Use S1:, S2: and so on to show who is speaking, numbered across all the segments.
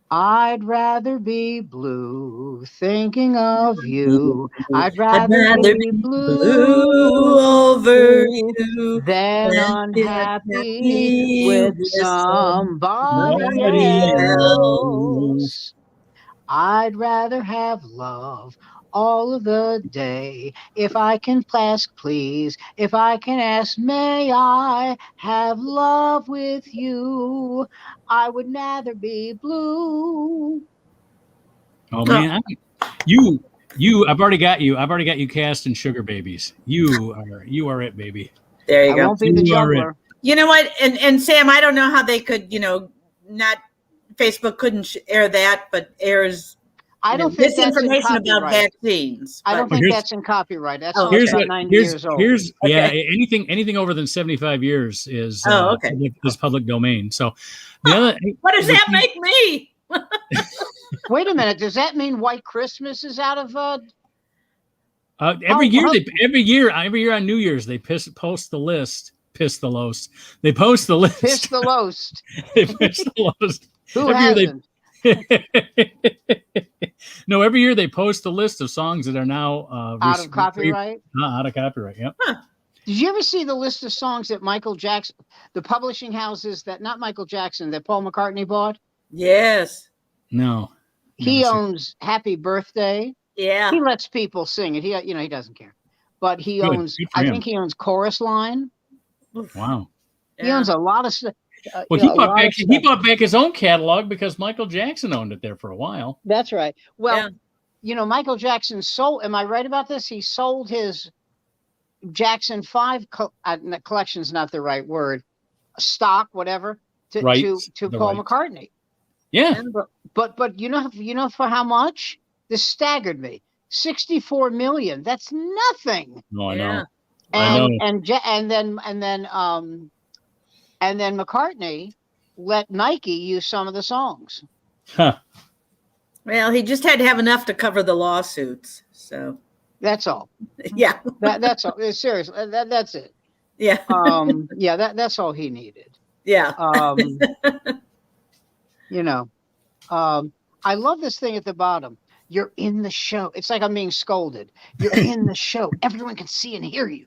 S1: I'd rather be blue thinking of you. I'd
S2: I'd
S1: rather
S2: rather
S1: be
S2: be
S1: blue
S2: blue over you
S1: than
S2: than be
S1: unhappy
S2: happy
S1: with
S2: with
S1: somebody
S2: somebody else.
S1: else. I'd rather have love all of the day. If I can ask, please, if I can ask, may I have love with you? I would rather be blue.
S3: Oh
S2: Oh,
S3: man, you I've already got you. I've already got you cast in Sugar Babies. You are it, baby.
S2: there you
S1: I
S2: go.
S1: won't be the
S3: You are it.
S1: juggler.
S2: You know what? And Sam, I don't know how they could, not Facebook couldn't air that, but airs,
S1: I don't think that's in
S2: misinformation about
S1: copyright.
S2: vaccines.
S1: I don't
S2: But
S3: Well,
S1: think
S3: here's
S1: that's in copyright. That
S2: oh,
S1: song's
S3: here's
S2: okay,
S1: about
S3: what
S1: 90 years old.
S3: here's yeah,
S2: okay.
S3: anything over than 75 years
S2: Oh, okay.
S3: is public domain. So the other
S2: What does
S3: which
S2: that make me?
S1: Wait a minute. Does that mean White Christmas is out of
S3: every year
S1: how,
S3: every year on New Year's they post the list. Piss the list. They post the
S1: piss
S3: list.
S1: the loast?
S3: They post the list.
S1: Who
S3: Every year
S1: hasn't?
S3: no, every year they post the list of songs that are now
S1: Out of copyright?
S3: out of copyright. Yep.
S2: Huh.
S1: Did you ever see the list of songs that Michael Jackson, the publishing houses that not Michael Jackson, that Paul McCartney bought?
S2: Yes.
S3: No.
S1: He
S3: Never seen
S1: owns Happy Birthday.
S2: Yeah.
S1: He lets people sing it. He doesn't care. But he
S3: Good.
S1: owns,
S3: Good for
S1: I
S3: him.
S1: think he owns Chorus Line.
S3: Wow.
S1: He
S2: Yeah.
S1: owns a lot of stuff.
S3: Well, he bought back his own catalog because Michael Jackson owned it there for a while.
S1: That's right. Well,
S2: Yeah.
S1: Michael Jackson sold, am I right about this? He sold his Jackson 5 collection's not the right word, stock, whatever, to
S3: Right.
S1: to
S3: The
S1: Paul
S3: right.
S1: McCartney.
S3: Yeah.
S1: But for how much? This staggered me. 64 million. That's nothing.
S3: No, I
S2: Yeah.
S3: know. I know.
S1: And then McCartney let Nike use some of the songs.
S3: Huh.
S2: Well, he just had to have enough to cover the lawsuits. So
S1: That's all.
S2: yeah.
S1: That's all. Seriously, that's it.
S2: Yeah.
S1: Yeah, that's all he needed.
S2: Yeah.
S1: I love this thing at the bottom. You're in the show. It's like I'm being scolded. You're in the show. Everyone can see and hear you.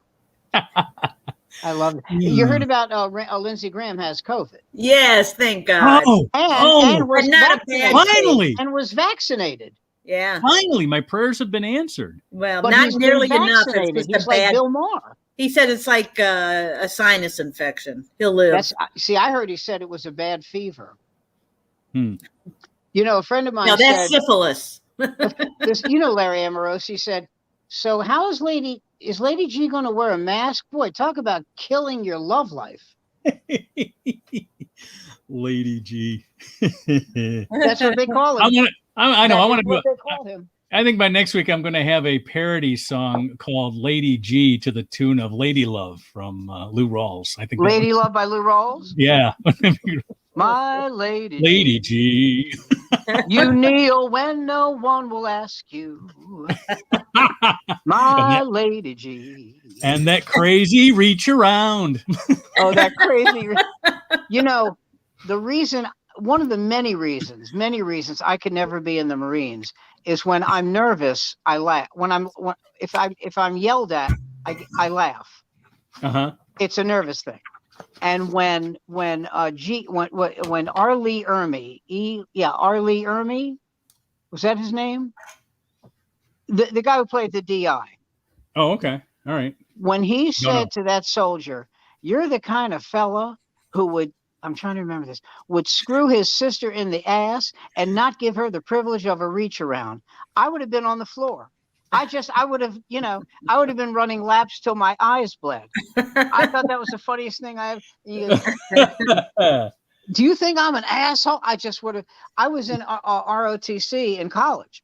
S1: I love it. You heard about Lindsey Graham has COVID.
S2: Yes, thank God.
S1: And was
S2: not a
S1: vaccinated.
S2: bad
S3: Finally.
S1: And was vaccinated.
S2: Yeah.
S3: Finally, my prayers have been answered.
S2: Well,
S1: But
S2: not
S1: he's
S2: nearly
S1: been
S2: enough. It's
S1: vaccinated.
S2: just
S1: He's
S2: a
S1: like
S2: bad.
S1: Bill Maher.
S2: He said it's like a sinus infection. He'll live.
S1: I heard he said it was a bad fever.
S3: Hmm.
S1: A friend of mine
S2: No, that's
S1: said,
S2: syphilis.
S1: Larry Amorosi said, so how is Lady G going to wear a mask? Boy, talk about killing your love life.
S3: Lady G.
S1: That's what they call him.
S3: I know. I want to do
S1: what they call him.
S3: I think by next week I'm going to have a parody song called Lady G to the tune of Lady Love from Lou Rawls. I think
S1: Lady Love by Lou Rawls?
S3: Yeah.
S1: My lady.
S3: Lady G.
S1: You kneel when no one will ask you. My Lady G.
S3: And that crazy reach around.
S1: Oh, that crazy. One of the many reasons I could never be in the Marines is when I'm nervous, I laugh. If I'm yelled at, I laugh.
S3: Uh-huh.
S1: It's a nervous thing. And when R. Lee Ermey, R. Lee Ermey, was that his name? The guy who played the DI.
S3: Oh, okay. All right.
S1: When he said to that soldier, "You're the kind of fella who would," I'm trying to remember this, would screw his sister in the ass and not give her the privilege of a reach around, I would have been on the floor. I would have been running laps till my eyes bled. I thought that was the funniest thing I ever. Do you think I'm an asshole? I was in ROTC in college.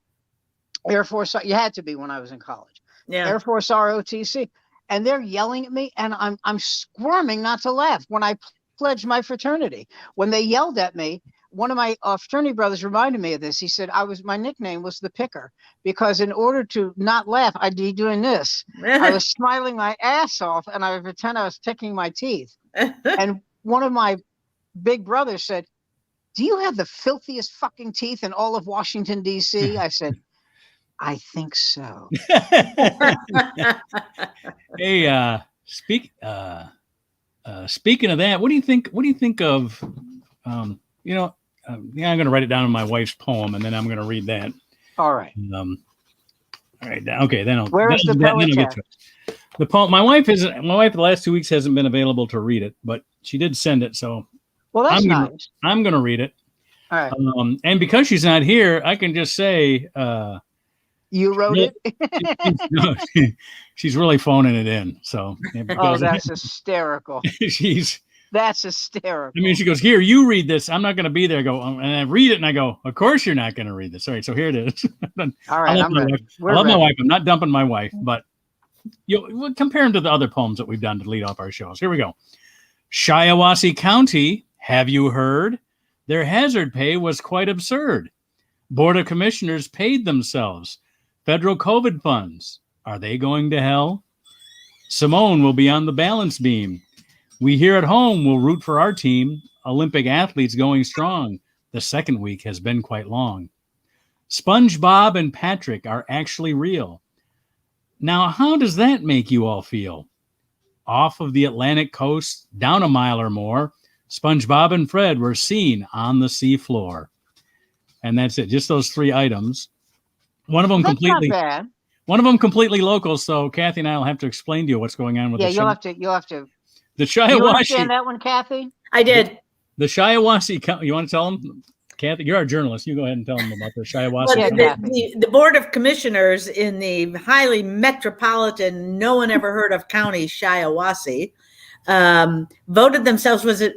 S1: Air Force, you had to be when I was in college.
S2: Yeah.
S1: Air Force ROTC. And they're yelling at me and I'm squirming not to laugh when I pledged my fraternity. When they yelled at me, one of my fraternity brothers reminded me of this. He said my nickname was the Picker because in order to not laugh, I'd be doing this. I was smiling my ass off and I would pretend I was picking my teeth. And one of my big brothers said, do you have the filthiest fucking teeth in all of Washington, D.C.? I said, I think so.
S3: Hey, speaking of that, what do you think? What do you think of? Yeah, I'm going to write it down in my wife's poem, and then I'm going to read that.
S1: All right.
S3: All right. Okay. Then I'll.
S1: Where is the
S3: then I'll
S1: poetry?
S3: get to it. The poem. My wife the last 2 weeks hasn't been available to read it, but she did send it, so
S1: Well, that's nice.
S3: I'm going to read it.
S1: All right.
S3: And because she's not here, I can just say.
S1: You wrote
S3: it? She's really phoning it in. So.
S1: Oh, that's hysterical. That's hysterical.
S3: I mean, she goes, here, you read this. I'm not going to be there. I go, and I read it, and I go, of course you're not going to read this. All right, so here it is.
S1: All right,
S3: I love my wife. I'm not dumping my wife, but we'll compare them to the other poems that we've done to lead off our shows. Here we go. Shiawassee County, have you heard? Their hazard pay was quite absurd. Board of Commissioners paid themselves. Federal COVID funds, are they going to hell? Simone will be on the balance beam. We here at home will root for our team. Olympic athletes going strong. The second week has been quite long. SpongeBob and Patrick are actually real. Now, how does that make you all feel? Off of the Atlantic coast, down a mile or more, SpongeBob and Fred were seen on the seafloor. And that's it. Just those 3 items. One of them completely bad. One of them completely local. So Kathy and I will have to explain to you what's going on with the
S1: you'll have to.
S3: The Shiawassee.
S1: You understand that one, Kathy?
S2: I did.
S3: The Shiawassee. You want to tell them, Kathy? You're our journalist. You go ahead and tell them about the Shiawassee.
S2: Well, the Board of Commissioners in the highly metropolitan, no one ever heard of county Shiawassee, voted themselves was a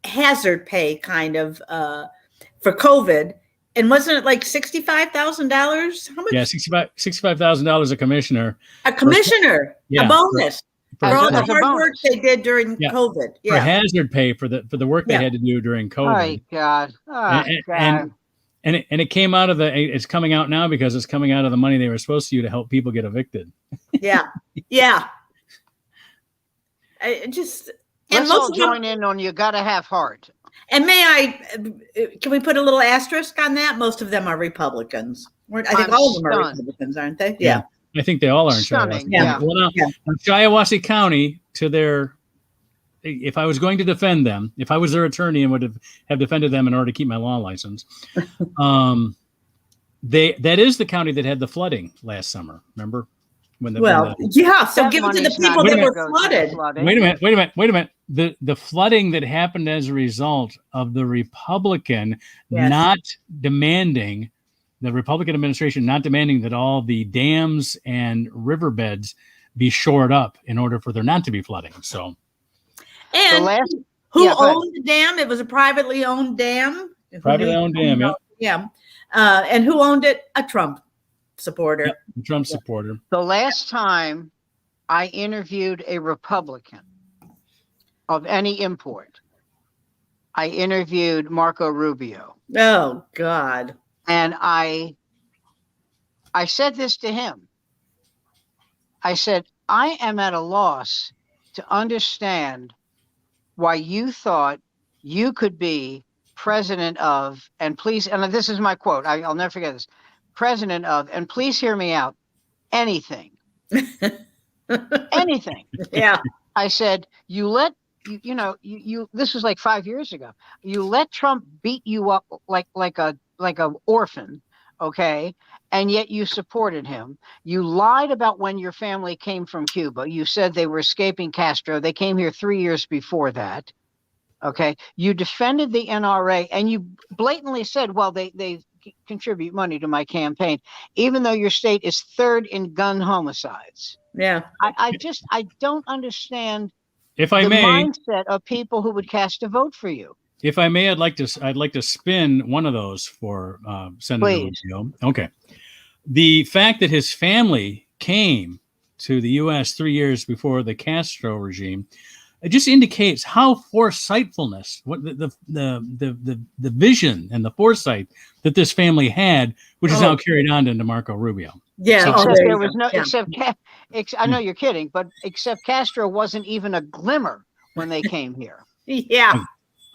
S2: hazard pay kind of for COVID. And wasn't it like $65,000? How much?
S3: Yeah, $65,000 a commissioner.
S2: A commissioner, a bonus for all the hard work they did during COVID.
S3: For hazard pay for the work they had to do during COVID.
S1: Oh God! God!
S3: And it came out of it's coming out now because it's coming out of the money they were supposed to use to help people get evicted.
S2: Yeah.
S1: Let's all join in on you gotta have heart.
S2: And can we put a little asterisk on that? Most of them are Republicans. I think all of them are Republicans, aren't they? Yeah.
S3: I think they all are in Shiawassee.
S1: Yeah.
S3: Well, Shiawassee County, if I was going to defend them, if I was their attorney and would have defended them in order to keep my law license, that is the county that had the flooding last summer. Remember? So
S2: give it to the people that were flooded.
S3: Wait a minute. The flooding that happened as a result of the Republican the Republican administration not demanding that all the dams and riverbeds be shored up in order for there not to be flooding. So,
S2: and who owned the dam? It was a privately owned dam.
S3: Privately owned dam,
S2: yeah. And who owned it? A Trump supporter.
S3: Yep, a Trump supporter.
S1: The last time I interviewed a Republican of any import, I interviewed Marco Rubio.
S2: Oh, God.
S1: And I said this to him. I said, I am at a loss to understand why you thought you could be president of, and please, and this is my quote, I'll never forget this, president of, and please hear me out, anything. Anything.
S2: Yeah.
S1: I said, you this was like 5 years ago. You let Trump beat you up like a orphan, okay? And yet you supported him. You lied about when your family came from Cuba. You said they were escaping Castro. They came here 3 years before that. Okay. You defended the NRA and you blatantly said, well, they contribute money to my campaign, even though your state is third in gun homicides.
S2: Yeah.
S1: I don't understand
S3: the
S1: mindset of people who would cast a vote for you.
S3: If I may, I'd like to spin one of those for Senator Rubio. Okay. The fact that his family came to the U.S. 3 years before the Castro regime, it just indicates how foresightfulness, what the vision and the foresight that this family had, which is now carried on into Marco Rubio.
S2: Yeah.
S1: Except there was no, I know you're kidding, but except Castro wasn't even a glimmer when they came here.
S2: Yeah.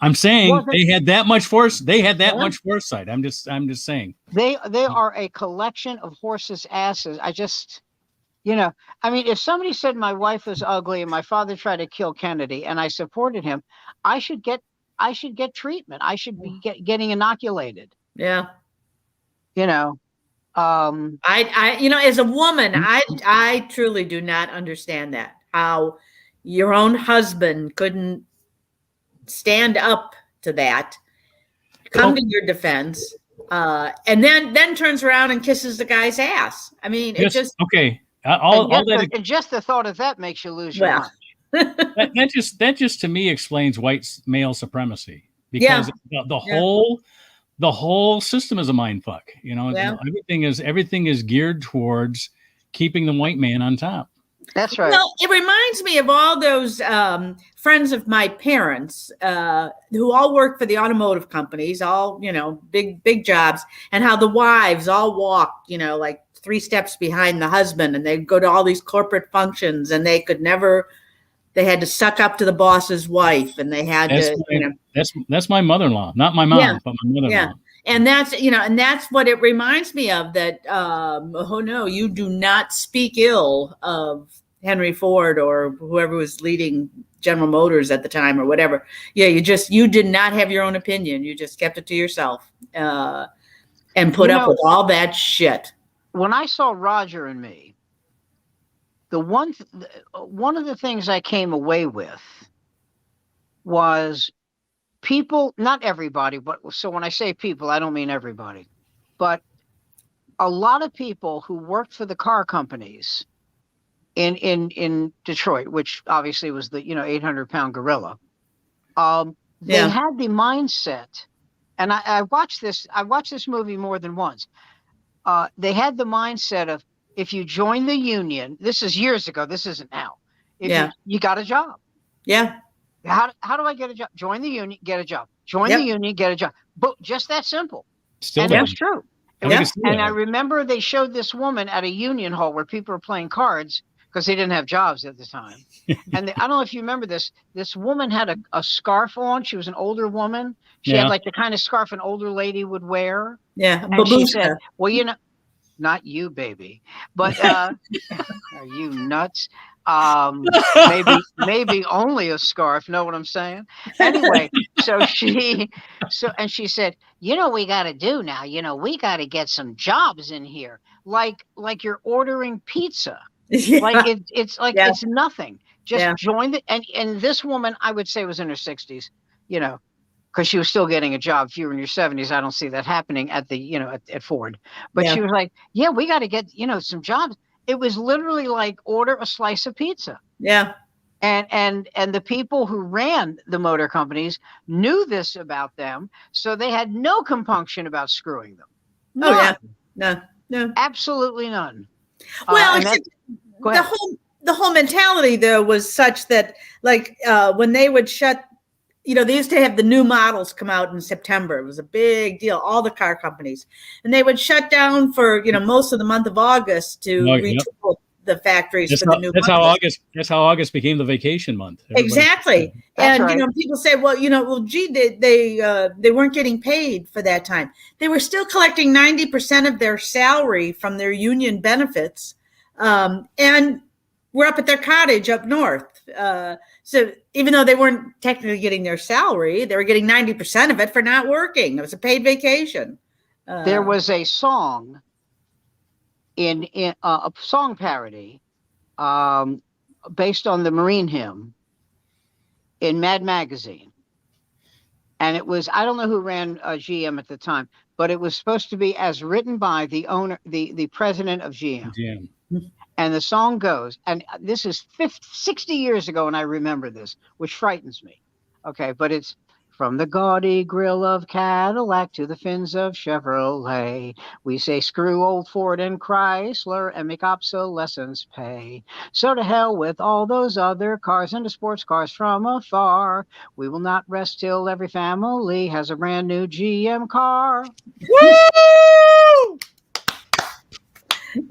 S3: I'm saying
S1: Wasn't-
S3: they had that much force. They had that
S1: Yeah.
S3: much foresight. I'm just saying.
S1: They are a collection of horses' asses. I just, I mean, if somebody said my wife was ugly and my father tried to kill Kennedy and I supported him, I should get treatment. I should be getting inoculated.
S2: Yeah.
S1: You know,
S2: As a woman, I truly do not understand that, how your own husband couldn't stand up to that, come to your defense, and then turns around and kisses the guy's ass. I mean, it just
S3: okay.
S1: and just the thought of that makes you lose your mind.
S3: that just to me explains white male supremacy, because the whole system is a mind fuck. Everything is geared towards keeping the white man on top.
S1: That's right.
S2: Well, it reminds me of all those friends of my parents who all worked for the automotive companies, all, big jobs, and how the wives all walked, like 3 steps behind the husband, and they'd go to all these corporate functions, and they had to suck up to the boss's wife, and they had
S3: that's my mother-in-law, not my mom, but my mother-in-law.
S2: Yeah. And that's what it reminds me of, that, oh no, you do not speak ill of Henry Ford or whoever was leading General Motors at the time or whatever. Yeah. You did not have your own opinion. You just kept it to yourself, and put up with all that shit.
S1: When I saw Roger and Me, one of the things I came away with was people, not everybody, but so when I say people, I don't mean everybody, but a lot of people who worked for the car companies in Detroit, which obviously was the 800-pound gorilla. They had the mindset, and I watched this movie more than once. They had the mindset of, if you join the union, this is years ago, this isn't now. You got a job.
S2: Yeah.
S1: How do I get a job? Join the union, get a job. Join the union, get a job. But just that simple. And it was true. And I remember they showed this woman at a union hall where people were playing cards because they didn't have jobs at the time. And I don't know if you remember this. This woman had a scarf on. She was an older woman. She had like the kind of scarf an older lady would wear.
S2: Yeah.
S1: And she said, well, not you, baby, but are you nuts? Maybe only a scarf. Know what I'm saying? Anyway, she said, we got to do now. We got to get some jobs in here, like you're ordering pizza. Yeah. Like it's nothing. Just join and this woman, I would say, was in her 60s. Because she was still getting a job. If you were in your 70s, I don't see that happening at the at Ford. But she was like, yeah, we got to get some jobs. It was literally like order a slice of pizza.
S2: Yeah.
S1: And the people who ran the motor companies knew this about them, so they had no compunction about screwing them.
S2: None. Oh yeah, no,
S1: absolutely none.
S2: Well, the whole mentality though was such that, like, when they would shut. They used to have the new models come out in September. It was a big deal, all the car companies. And they would shut down for, most of the month of August to retool the factories for the new models.
S3: That's how August became the vacation month.
S2: Exactly. And, people say, well, gee, they weren't getting paid for that time. They were still collecting 90% of their salary from their union benefits. And we're up at their cottage up north. So even though they weren't technically getting their salary, they were getting 90% of it for not working. It was a paid vacation.
S1: There was a song in a song parody based on the Marine hymn in Mad Magazine. And it was, I don't know who ran GM at the time, but it was supposed to be as written by the owner, the president of GM. And the song goes, and this is 60 years ago, and I remember this, which frightens me. Okay, but it's from the gaudy grill of Cadillac to the fins of Chevrolet. We say screw old Ford and Chrysler and make obsolescence pay. So to hell with all those other cars and the sports cars from afar. We will not rest till every family has a brand new GM car.
S2: Woo!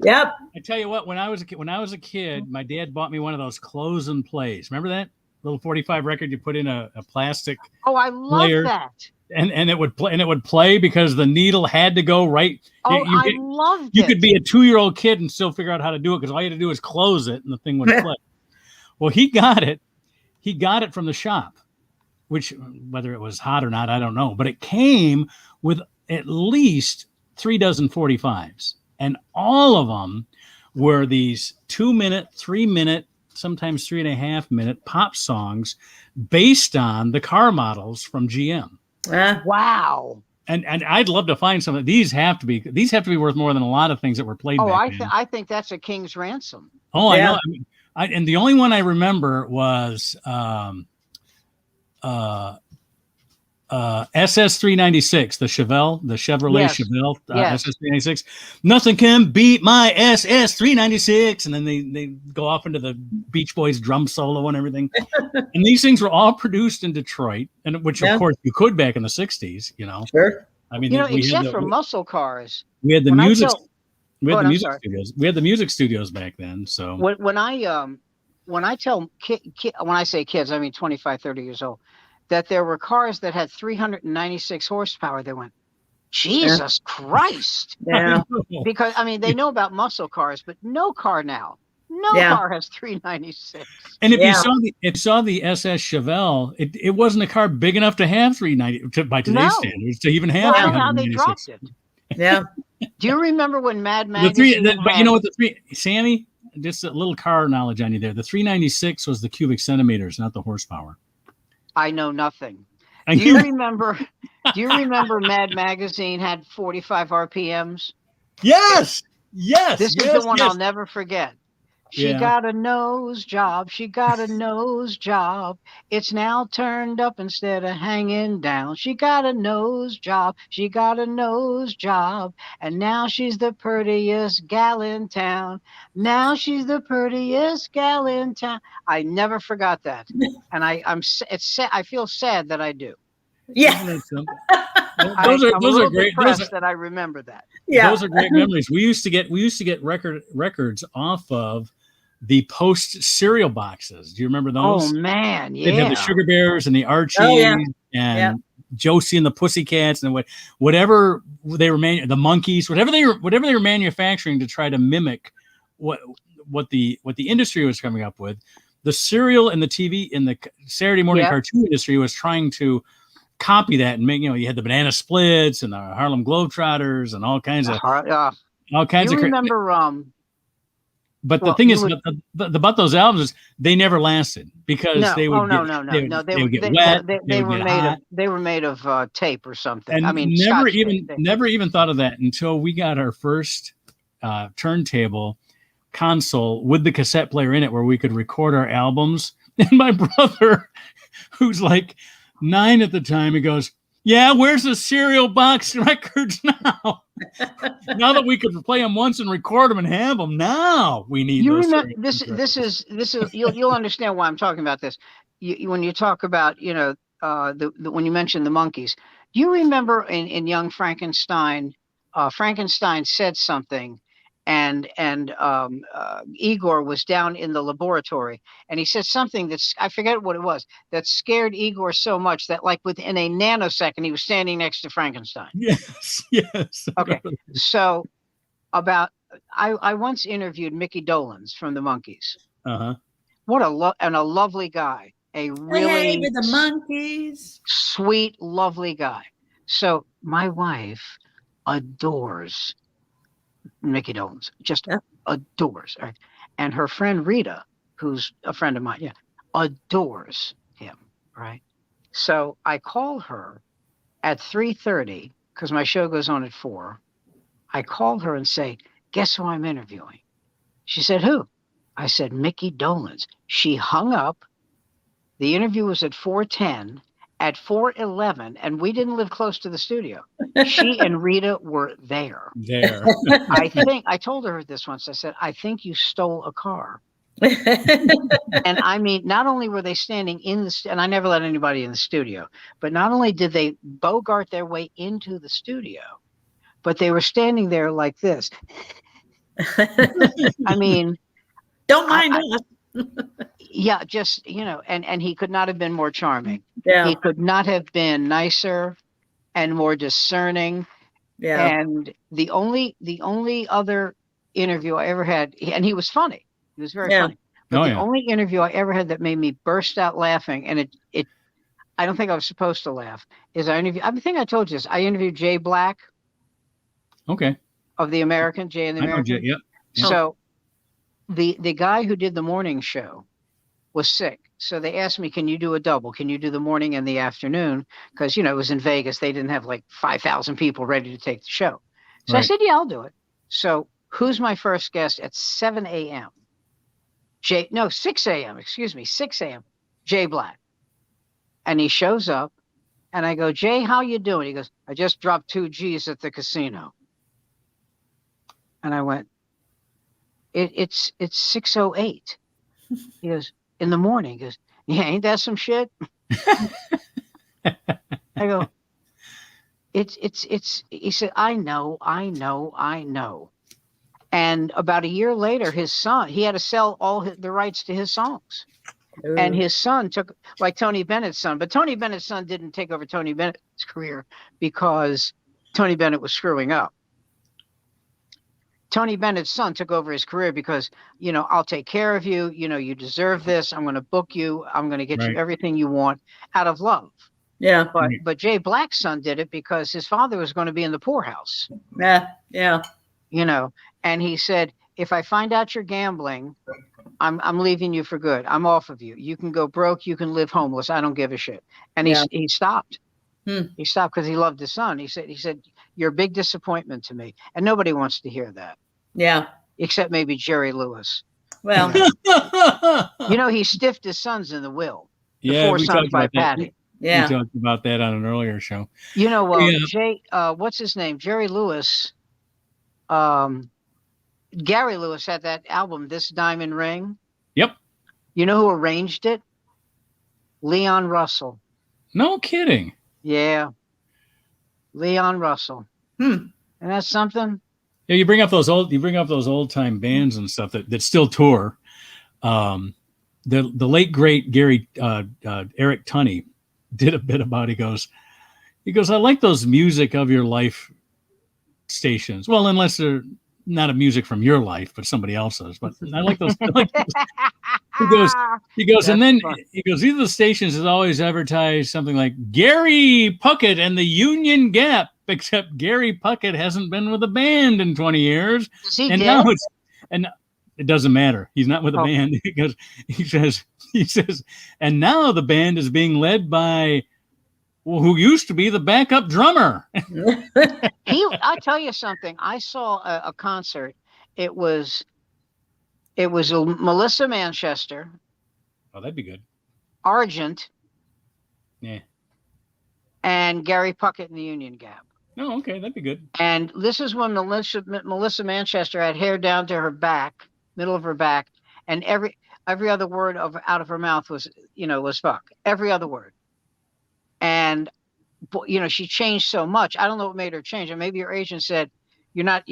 S2: Yep.
S3: I tell you what, when I was a kid, my dad bought me one of those close and plays. Remember that? little 45 record. You put in a plastic
S1: Oh, I love
S3: player,
S1: that.
S3: and it would play, and it would play because the needle had to go right.
S1: Oh, I loved
S3: You
S1: it.
S3: could be a 2-year-old kid and still figure out how to do it because all you had to do was close it and the thing would play. Well, he got it. He got it from the shop, which whether it was hot or not, I don't know. But it came with at least 3 dozen 45s, and all of them were these 2-minute, 3-minute, sometimes 3.5-minute pop songs based on the car models from GM.
S1: Wow.
S3: And I'd love to find some of these. Have to be worth more than a lot of things that were played.
S1: Oh,
S3: back then.
S1: I think that's a king's ransom.
S3: Oh, yeah. I know. I mean, and the only one I remember was SS396, the Chevrolet
S1: Yes.
S3: Chevelle
S1: Yes.
S3: SS396. Nothing can beat my SS396, and then they go off into the Beach Boys drum solo and everything. And these things were all produced in Detroit, and which of course you could back in the '60s.
S2: Sure.
S3: I mean,
S1: except for muscle cars.
S3: We had the
S1: When I
S3: music.
S1: tell-
S3: We
S1: Go
S3: had
S1: ahead,
S3: the
S1: I'm
S3: music
S1: sorry.
S3: studios. We had the music studios back then. So
S1: When I tell when I say kids, I mean 25, 30 years old, that there were cars that had 396 horsepower, they went, Jesus Christ.
S2: Yeah.
S1: Because I mean, they know about muscle cars, but no car now. No
S2: Yeah.
S1: car has 396.
S3: and if
S2: Yeah.
S3: you saw the SS Chevelle, it wasn't a car big enough to have 390 by today's
S1: No.
S3: standards to even have.
S1: Well, I don't know how they
S3: 396.
S1: dropped it.
S2: Yeah.
S1: Do you remember when Mad
S3: But
S1: Magazine
S3: you know what Sammy, just a little car knowledge on you there. The 396 was the cubic centimeters, not the horsepower.
S1: I know nothing.
S3: And
S1: Do you remember Mad Magazine had 45 RPMs?
S3: yes.
S1: This is the one I'll never forget. She
S3: Yeah.
S1: got a nose job. She got a nose job. It's now turned up instead of hanging down. She got a nose job. She got a nose job. And now she's the prettiest gal in town. Now she's the prettiest gal in town. I never forgot that. And I feel sad that I do.
S2: Yeah.
S3: Those are great.
S1: Depressed that I remember that.
S2: Yeah.
S3: Those are great memories. We used to get records off of the Post cereal boxes. Do you remember those?
S1: Oh man,
S3: They'd have the
S1: yeah.
S3: Sugar Bears and the Archies and
S2: Yeah.
S3: Josie and the Pussycats and whatever they were the Monkeys, whatever they were manufacturing to try to mimic what the industry was coming up with. The cereal and the TV in the Saturday morning cartoon industry was trying to copy that and make, you had the Banana Splits and the Harlem Globetrotters and all kinds of
S1: You remember
S3: but the thing is about those albums is they never lasted because they would get wet.
S1: They were made of tape or something.
S3: And
S1: I mean,
S3: never even thought of that until we got our first turntable console with the cassette player in it where we could record our albums. And my brother, who's like 9 at the time, he goes, "Yeah, where's the cereal box records now? Now that we could play them once and record them and have them, now we need."
S1: You
S3: those
S1: remember
S3: cereal
S1: this is you'll understand why I'm talking about this. When you talk about when you mention the Monkeys, do you remember in Young Frankenstein? Frankenstein said something, and Igor was down in the laboratory, and he said something I forget what it was, that scared Igor so much that like within a nanosecond he was standing next to Frankenstein.
S3: Yes.
S1: Okay, so I once interviewed Mickey Dolenz from the Monkees. What a lovely guy, a really
S2: with the Monkees,
S1: sweet, lovely guy. So my wife adores Mickey Dolenz, just adores, right? And her friend Rita, who's a friend of mine, adores him, right? So I call her at 3:30 because my show goes on at 4. I call her and say, "Guess who I'm interviewing?" She said, "Who?" I said, "Mickey Dolenz." She hung up. The interview was at 4:10. At 4:11, and we didn't live close to the studio, she and Rita were there. I told her this once. I said, "I think you stole a car." And I mean, not only were they standing in and I never let anybody in the studio, but not only did they bogart their way into the studio, but they were standing there like this. I mean,
S2: don't mind us.
S1: Yeah, just, and he could not have been more charming.
S2: Yeah.
S1: He could not have been nicer and more discerning.
S2: Yeah.
S1: And the only other interview I ever had, and he was funny. He was very
S2: Yeah.
S1: funny. But
S3: Oh,
S1: the
S3: yeah.
S1: only interview I ever had that made me burst out laughing, and it I don't think I was supposed to laugh, is I think I told you this. I interviewed Jay Black
S3: Okay.
S1: of The American, Jay and the
S3: I know Jay.
S1: American.
S3: Yep. Yep.
S1: So the guy who did the morning show was sick. So they asked me, can you do a double? Can you do the morning and the afternoon? Because, it was in Vegas. They didn't have like 5,000 people ready to take the show. So I
S3: Right.
S1: said, yeah, I'll do it. So who's my first guest at 7 a.m.? 6 a.m. Excuse me, 6 a.m. Jay Black. And he shows up and I go, Jay, how you doing? He goes, I just dropped 2 G's at the casino. And I went, it's 6:08. He goes, in the morning. He goes, yeah, ain't that some shit? I go, he said, I know. And about a year later, his son, he had to sell all the rights to his songs.
S2: Ooh.
S1: And his son took, like Tony Bennett's son, but Tony Bennett's son didn't take over Tony Bennett's career because Tony Bennett was screwing up. Tony Bennett's son took over his career because, I'll take care of you. You deserve this. I'm going to book you. I'm going to get
S3: Right.
S1: you everything you want out of love.
S2: Yeah.
S1: But Jay Black's son did it because his father was going to be in the poorhouse,
S2: Yeah. Yeah.
S1: and he said, if I find out you're gambling, I'm leaving you for good. I'm off of you. You can go broke. You can live homeless. I don't give a shit. And he stopped. He stopped because he loved his son. He said, you're a big disappointment to me. And nobody wants to hear that.
S2: Yeah.
S1: Except maybe Jerry Lewis.
S2: Well,
S1: He stiffed his sons in the will. The
S3: Yeah,
S1: Four
S3: we
S1: Sons
S3: talked
S1: by
S3: about that.
S1: Patty.
S2: yeah.
S3: We talked about that on an earlier show.
S1: Well,
S3: Yeah.
S1: Jay, what's his name? Jerry Lewis. Gary Lewis had that album, This Diamond Ring.
S3: Yep.
S1: You know who arranged it? Leon Russell.
S3: No kidding.
S1: Yeah. Leon Russell. And that's something.
S3: Yeah, you bring up those old time bands and stuff that still tour. The late great Gary Eric Tunney did a bit about. He goes, I like those music of your life stations. Well, unless they're not a music from your life, but somebody else's. But I like those. He goes, and then he goes, these are the stations that always advertise something like Gary Puckett and the Union Gap, except Gary Puckett hasn't been with a band in 20 years.
S1: Is he
S3: And
S1: dead?
S3: now it doesn't matter. He's not with a band. He says, and now the band is being led by who used to be the backup drummer.
S1: I'll tell you something. I saw a concert. It was Melissa Manchester,
S3: Oh, that'd be good.
S1: Argent,
S3: Yeah.
S1: and Gary Puckett in the Union Gap.
S3: Oh, okay, that'd be good.
S1: And this is when Melissa Manchester had hair down to her back, middle of her back, and every other word out of her mouth was fuck. Every other word. And she changed so much. I don't know what made her change. And maybe her agent said, you're not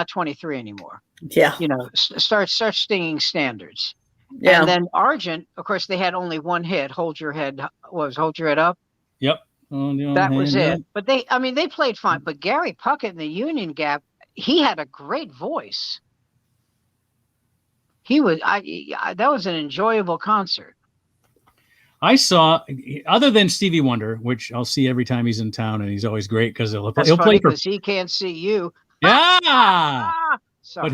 S1: 23 anymore.
S2: Yeah.
S1: Start stinging standards.
S2: Yeah.
S1: And then Argent, of course, they had only one hit. Hold Your Head Up.
S3: Yep.
S1: That was it. But they played fine. But Gary Puckett in the Union Gap, he had a great voice. That was an enjoyable concert.
S3: I saw, other than Stevie Wonder, which I'll see every time he's in town, and he's always great because he'll play
S1: because he can't see you.
S3: Yeah.
S1: Sorry.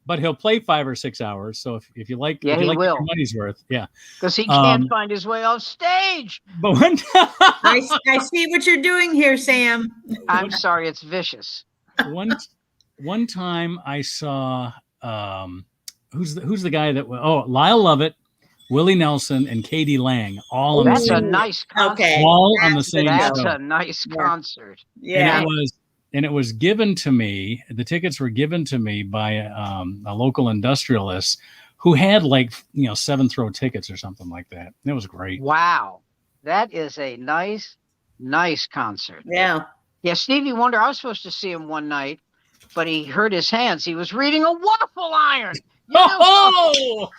S3: But he'll play 5 or 6 hours. So if you like,
S1: yeah,
S3: if you like
S1: will.
S3: your money's worth, yeah.
S1: Because he can't find his way off stage.
S3: But one
S2: I see what you're doing here, Sam.
S1: I'm sorry, it's vicious.
S3: One time I saw who's the guy that Lyle Lovett, Willie Nelson, and Katie Lang all on
S1: That's
S3: the
S1: a
S3: same,
S1: nice concert.
S2: Okay.
S3: all on the same
S1: That's
S3: show.
S1: a nice concert.
S2: Yeah.
S3: And it was given to me. The tickets were given to me by a local industrialist who had 7th row tickets or something like that. It was great.
S1: Wow, that is a nice concert.
S2: Yeah.
S1: Yeah, Stevie Wonder. I was supposed to see him one night, but he hurt his hands. He was reading a waffle iron.
S3: Oh!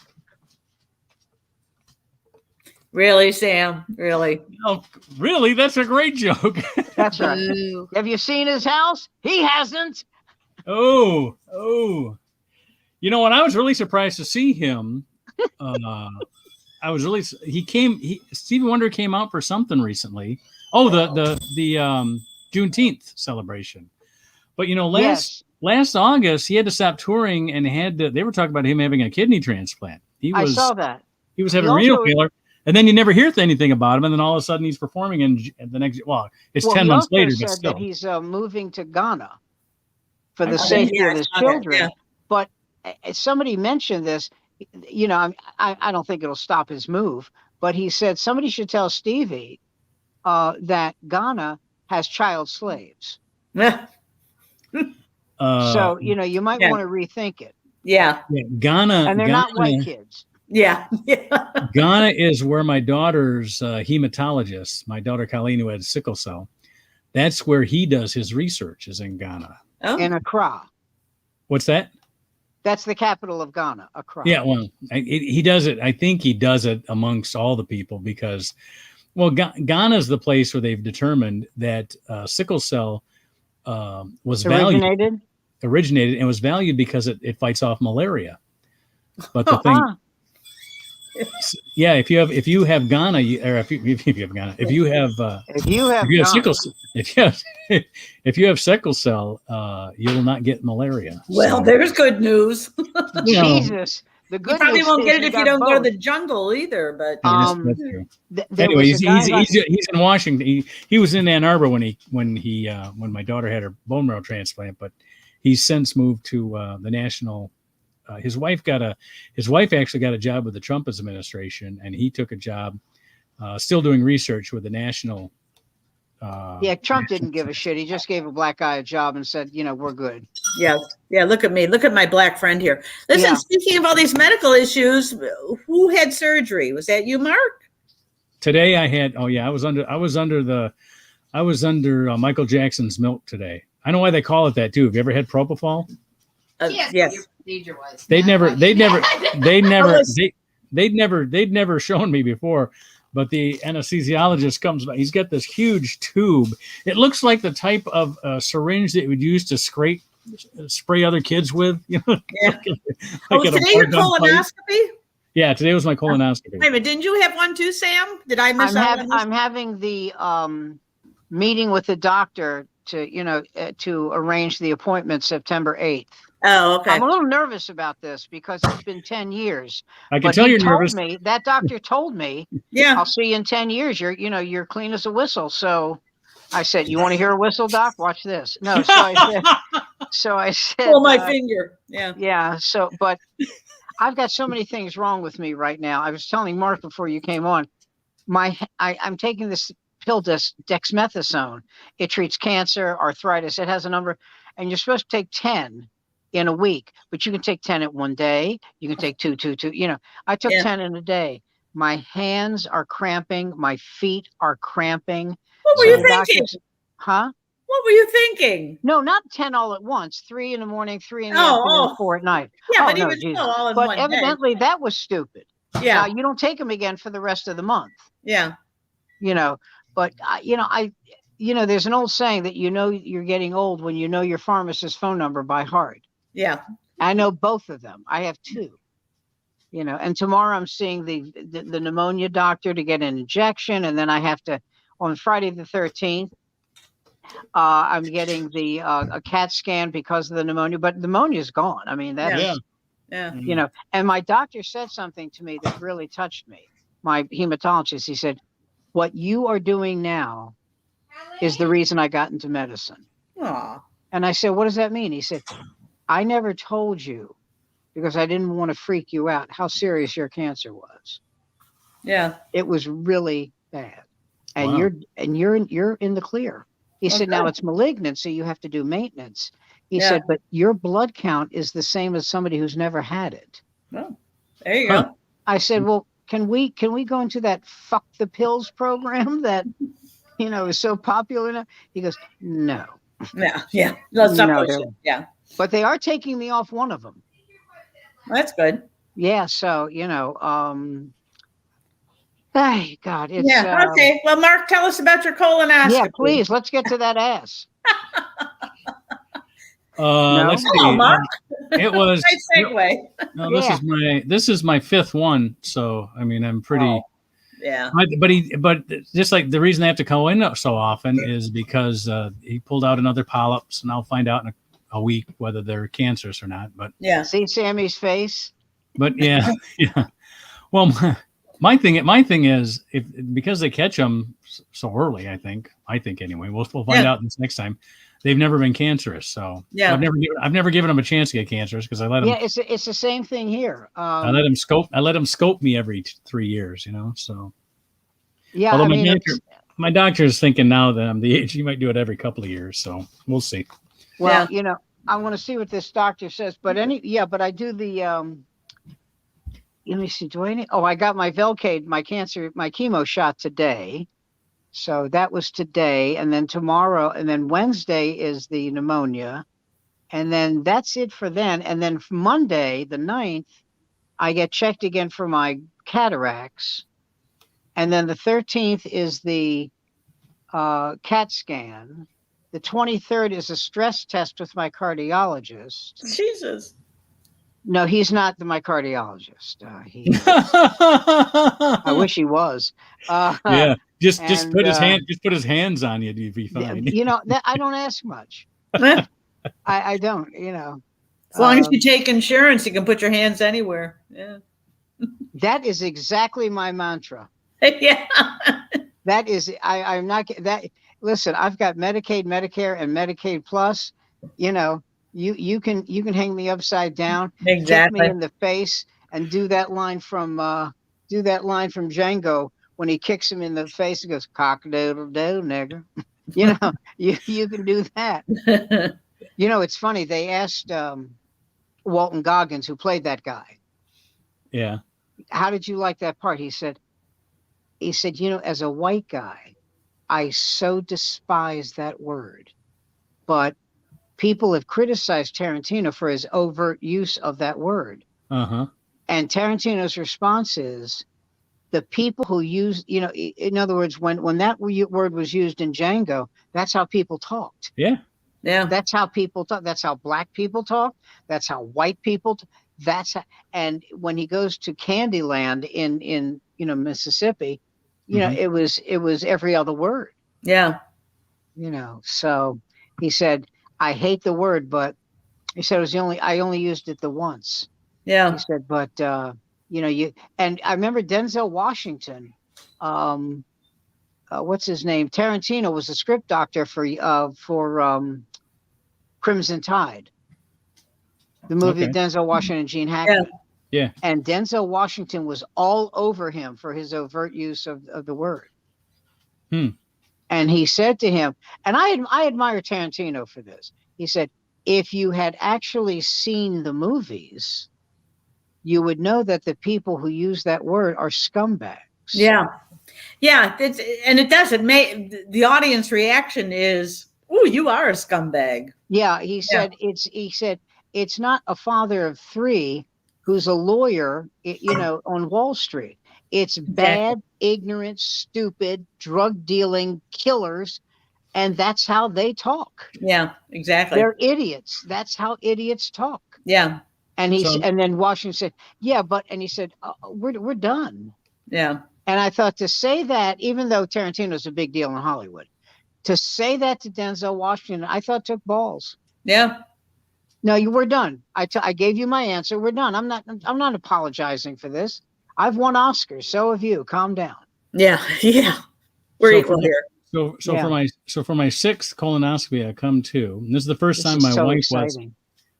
S2: Really, Sam? Really?
S3: Oh, really? That's a great joke.
S1: That's right.
S2: Boo.
S1: Have you seen his house? He hasn't.
S3: Oh. You know what? I was really surprised to see him. I was really Stevie Wonder came out for something recently. Oh, the Juneteenth celebration. But you know, last August he had to stop touring and they were talking about him having a kidney transplant.
S1: I saw that.
S3: He was having renal failure. And then you never hear anything about him, and then all of a sudden he's performing in the next. Well, it's 10 months later, but still.
S1: That he's moving to Ghana for the safety of his children. Yeah. But somebody mentioned this. You know, I don't think it'll stop his move. But he said somebody should tell Stevie that Ghana has child slaves. So you know, you might want to rethink it.
S2: Yeah.
S3: Ghana,
S1: and they're not white kids.
S2: Yeah.
S3: Ghana is where my daughter's hematologist, my daughter Colleen, who had sickle cell, that's where he does his research, is in Ghana.
S1: Oh. In Accra.
S3: What's that?
S1: That's the capital of Ghana, Accra.
S3: Yeah, well, he does it. I think he does it amongst all the people because, well, Ghana is the place where they've determined that sickle cell was originated and was valued because it fights off malaria. But the thing. Yeah, if you have Ghana, if you have sickle cell, you will not get malaria.
S2: Well, there's good news.
S1: Jesus, the good
S2: you probably
S1: news
S2: won't get it if you don't
S1: both.
S2: go to the jungle either. But
S3: that's true. Anyway, he's in Washington. He was in Ann Arbor when my daughter had her bone marrow transplant, but he's since moved to the national. His wife actually got a job with the Trump administration, and he took a job still doing research with the national.
S1: Trump didn't give a shit. He just gave a black guy a job and said, you know, we're good.
S2: Yeah. Look at me. Look at my black friend here. Listen, Speaking of all these medical issues, who had surgery? Was that you, Mark?
S3: Today I had. Oh yeah, I was under Michael Jackson's milk today. I know why they call it that too. Have you ever had propofol?
S2: Yes.
S3: They'd never shown me before, but the anesthesiologist comes by. He's got this huge tube. It looks like the type of syringe that you would use to spray other kids with. You know,
S2: today your colonoscopy?
S3: Yeah, today was my colonoscopy.
S2: Wait a minute, didn't you have one too, Sam? Did I miss out?
S1: I'm having the meeting with the doctor to arrange the appointment September 8th.
S2: Oh, okay.
S1: I'm a little nervous about this because it's been 10 years.
S3: I can tell you're nervous.
S1: That doctor told me, I'll see you in 10 years. You're clean as a whistle. So I said, you want to hear a whistle, Doc? Watch this. No, so I said,
S2: pull my finger. Yeah.
S1: Yeah. So, but I've got so many things wrong with me right now. I was telling Mark before you came on, I'm taking this pill, dexamethasone. It treats cancer, arthritis. It has a number, and you're supposed to take 10 in a week, but you can take 10 at one day. You can take two. You know, I took 10 in a day. My hands are cramping. My feet are cramping.
S2: What were you thinking?
S1: Huh?
S2: What were you thinking?
S1: No, not 10 all at once. 3 in the morning, 3 in the afternoon, 4 at night.
S2: Yeah, but even still all in one day.
S1: But evidently that was stupid.
S2: Yeah.
S1: Now, you don't take them again for the rest of the month.
S2: Yeah.
S1: You know, but there's an old saying that you're getting old when you know your pharmacist's phone number by heart.
S2: Yeah.
S1: I know both of them. I have 2. And tomorrow I'm seeing the pneumonia doctor to get an injection, and then I have to on Friday the 13th. I'm getting a CAT scan because of the pneumonia, but pneumonia is gone. I mean, that's and my doctor said something to me that really touched me. My hematologist, he said, what you are doing now is the reason I got into medicine.
S2: Aww.
S1: And I said, what does that mean? He said, I never told you because I didn't want to freak you out how serious your cancer was.
S2: Yeah.
S1: It was really bad. And you're in the clear. He said, now it's malignant, so you have to do maintenance. He said, but your blood count is the same as somebody who's never had it.
S2: Oh, there you go.
S1: I said, well, can we go into that fuck the pills program that, is so popular now? He goes, no.
S2: Yeah. Let's not push it. Yeah.
S1: But they are taking me off one of them.
S2: That's good.
S1: Yeah. So, Hey, God, it's
S2: Yeah. Okay. Well, Mark, tell us about your colonoscopy.
S1: yeah, please, let's get to that ass. No?
S3: Let's
S2: Oh,
S3: see.
S2: Mark.
S3: It was
S2: Nice segue.
S3: no.
S1: Yeah.
S3: This is my fifth one. So I mean, I'm pretty.
S2: Oh, yeah.
S3: But just like the reason I have to go in so often is because he pulled out another polyps, and I'll find out in a week whether they're cancerous or not. But
S2: Yeah.
S1: See Sammy's face?
S3: yeah, yeah. Well, my thing is because they catch them so early. I think anyway. We'll find out this next time. They've never been cancerous, so
S2: Yeah.
S3: I've never given them a chance to get cancerous because I let them.
S1: Yeah, it's the same thing here.
S3: I let them scope me every 3 years. So.
S1: Yeah,
S3: Although
S1: I mean,
S3: my doctor is thinking now that I'm the age, he might do it every couple of years. So we'll see.
S1: well, I want to see what this doctor says. But but I do the let me see. Do I need? Oh, I got my Velcade, my chemo shot today. So that was today, and then tomorrow, and then Wednesday is the pneumonia, and then that's it for then. And then Monday, the 9th, I get checked again for my cataracts, and then the 13th is the CAT scan. The 23rd is a stress test with my cardiologist.
S2: Jesus.
S1: No, he's not my cardiologist. I wish he was.
S3: Yeah, just
S1: and,
S3: put his hands on you, you'd be fine.
S1: That I don't ask much.
S2: As
S1: I don't.
S2: long as you take insurance, you can put your hands anywhere. Yeah.
S1: That is exactly my mantra.
S2: Yeah.
S1: That is, I'm not that. Listen, I've got Medicaid, Medicare, and Medicaid Plus. You can hang me upside down,
S2: Exactly.
S1: kick me in the face, and do that line from Django when he kicks him in the face and goes cock-a-doodle-doo, nigger. You can do that. It's funny. They asked Walton Goggins, who played that guy.
S3: Yeah.
S1: How did you like that part? He said, as a white guy, I so despise that word, but people have criticized Tarantino for his overt use of that word.
S3: Uh-huh.
S1: And Tarantino's response is the people who use, in other words, when that word was used in Django, that's how people talked.
S3: Yeah.
S2: Yeah.
S1: That's how people talk. That's how black people talk. That's how white people. And when he goes to Candyland in Mississippi, it was every other word.
S2: Yeah.
S1: So he said, I hate the word, but he said I only used it the once.
S2: Yeah.
S1: He said, but and I remember Denzel Washington, what's his name? Tarantino was a script doctor for Crimson Tide, the movie
S3: Okay.
S1: of Denzel Washington and Gene Hackman.
S3: Yeah.
S1: And Denzel Washington was all over him for his overt use of the word. And he said to him, and I admire Tarantino for this. He said, if you had actually seen the movies, you would know that the people who use that word are scumbags.
S2: Yeah. Yeah. The audience reaction is, "Ooh, you are a scumbag."
S1: Yeah. He said, it's not a father of three who's a lawyer, on Wall Street. It's bad, ignorant, stupid, drug dealing killers. And that's how they talk.
S2: Yeah, exactly.
S1: They're idiots. That's how idiots talk.
S2: Yeah.
S1: And and then Washington said, yeah, and he said, we're done.
S2: Yeah.
S1: And I thought to say that, even though Tarantino's a big deal in Hollywood, to say that to Denzel Washington, I thought took balls.
S2: Yeah.
S1: No, we're done. I gave you my answer. We're done. I'm not apologizing for this. I've won Oscars. So have you. Calm down.
S2: Yeah. Yeah. We're equal here.
S3: So for my sixth colonoscopy, I come to, and this is the first time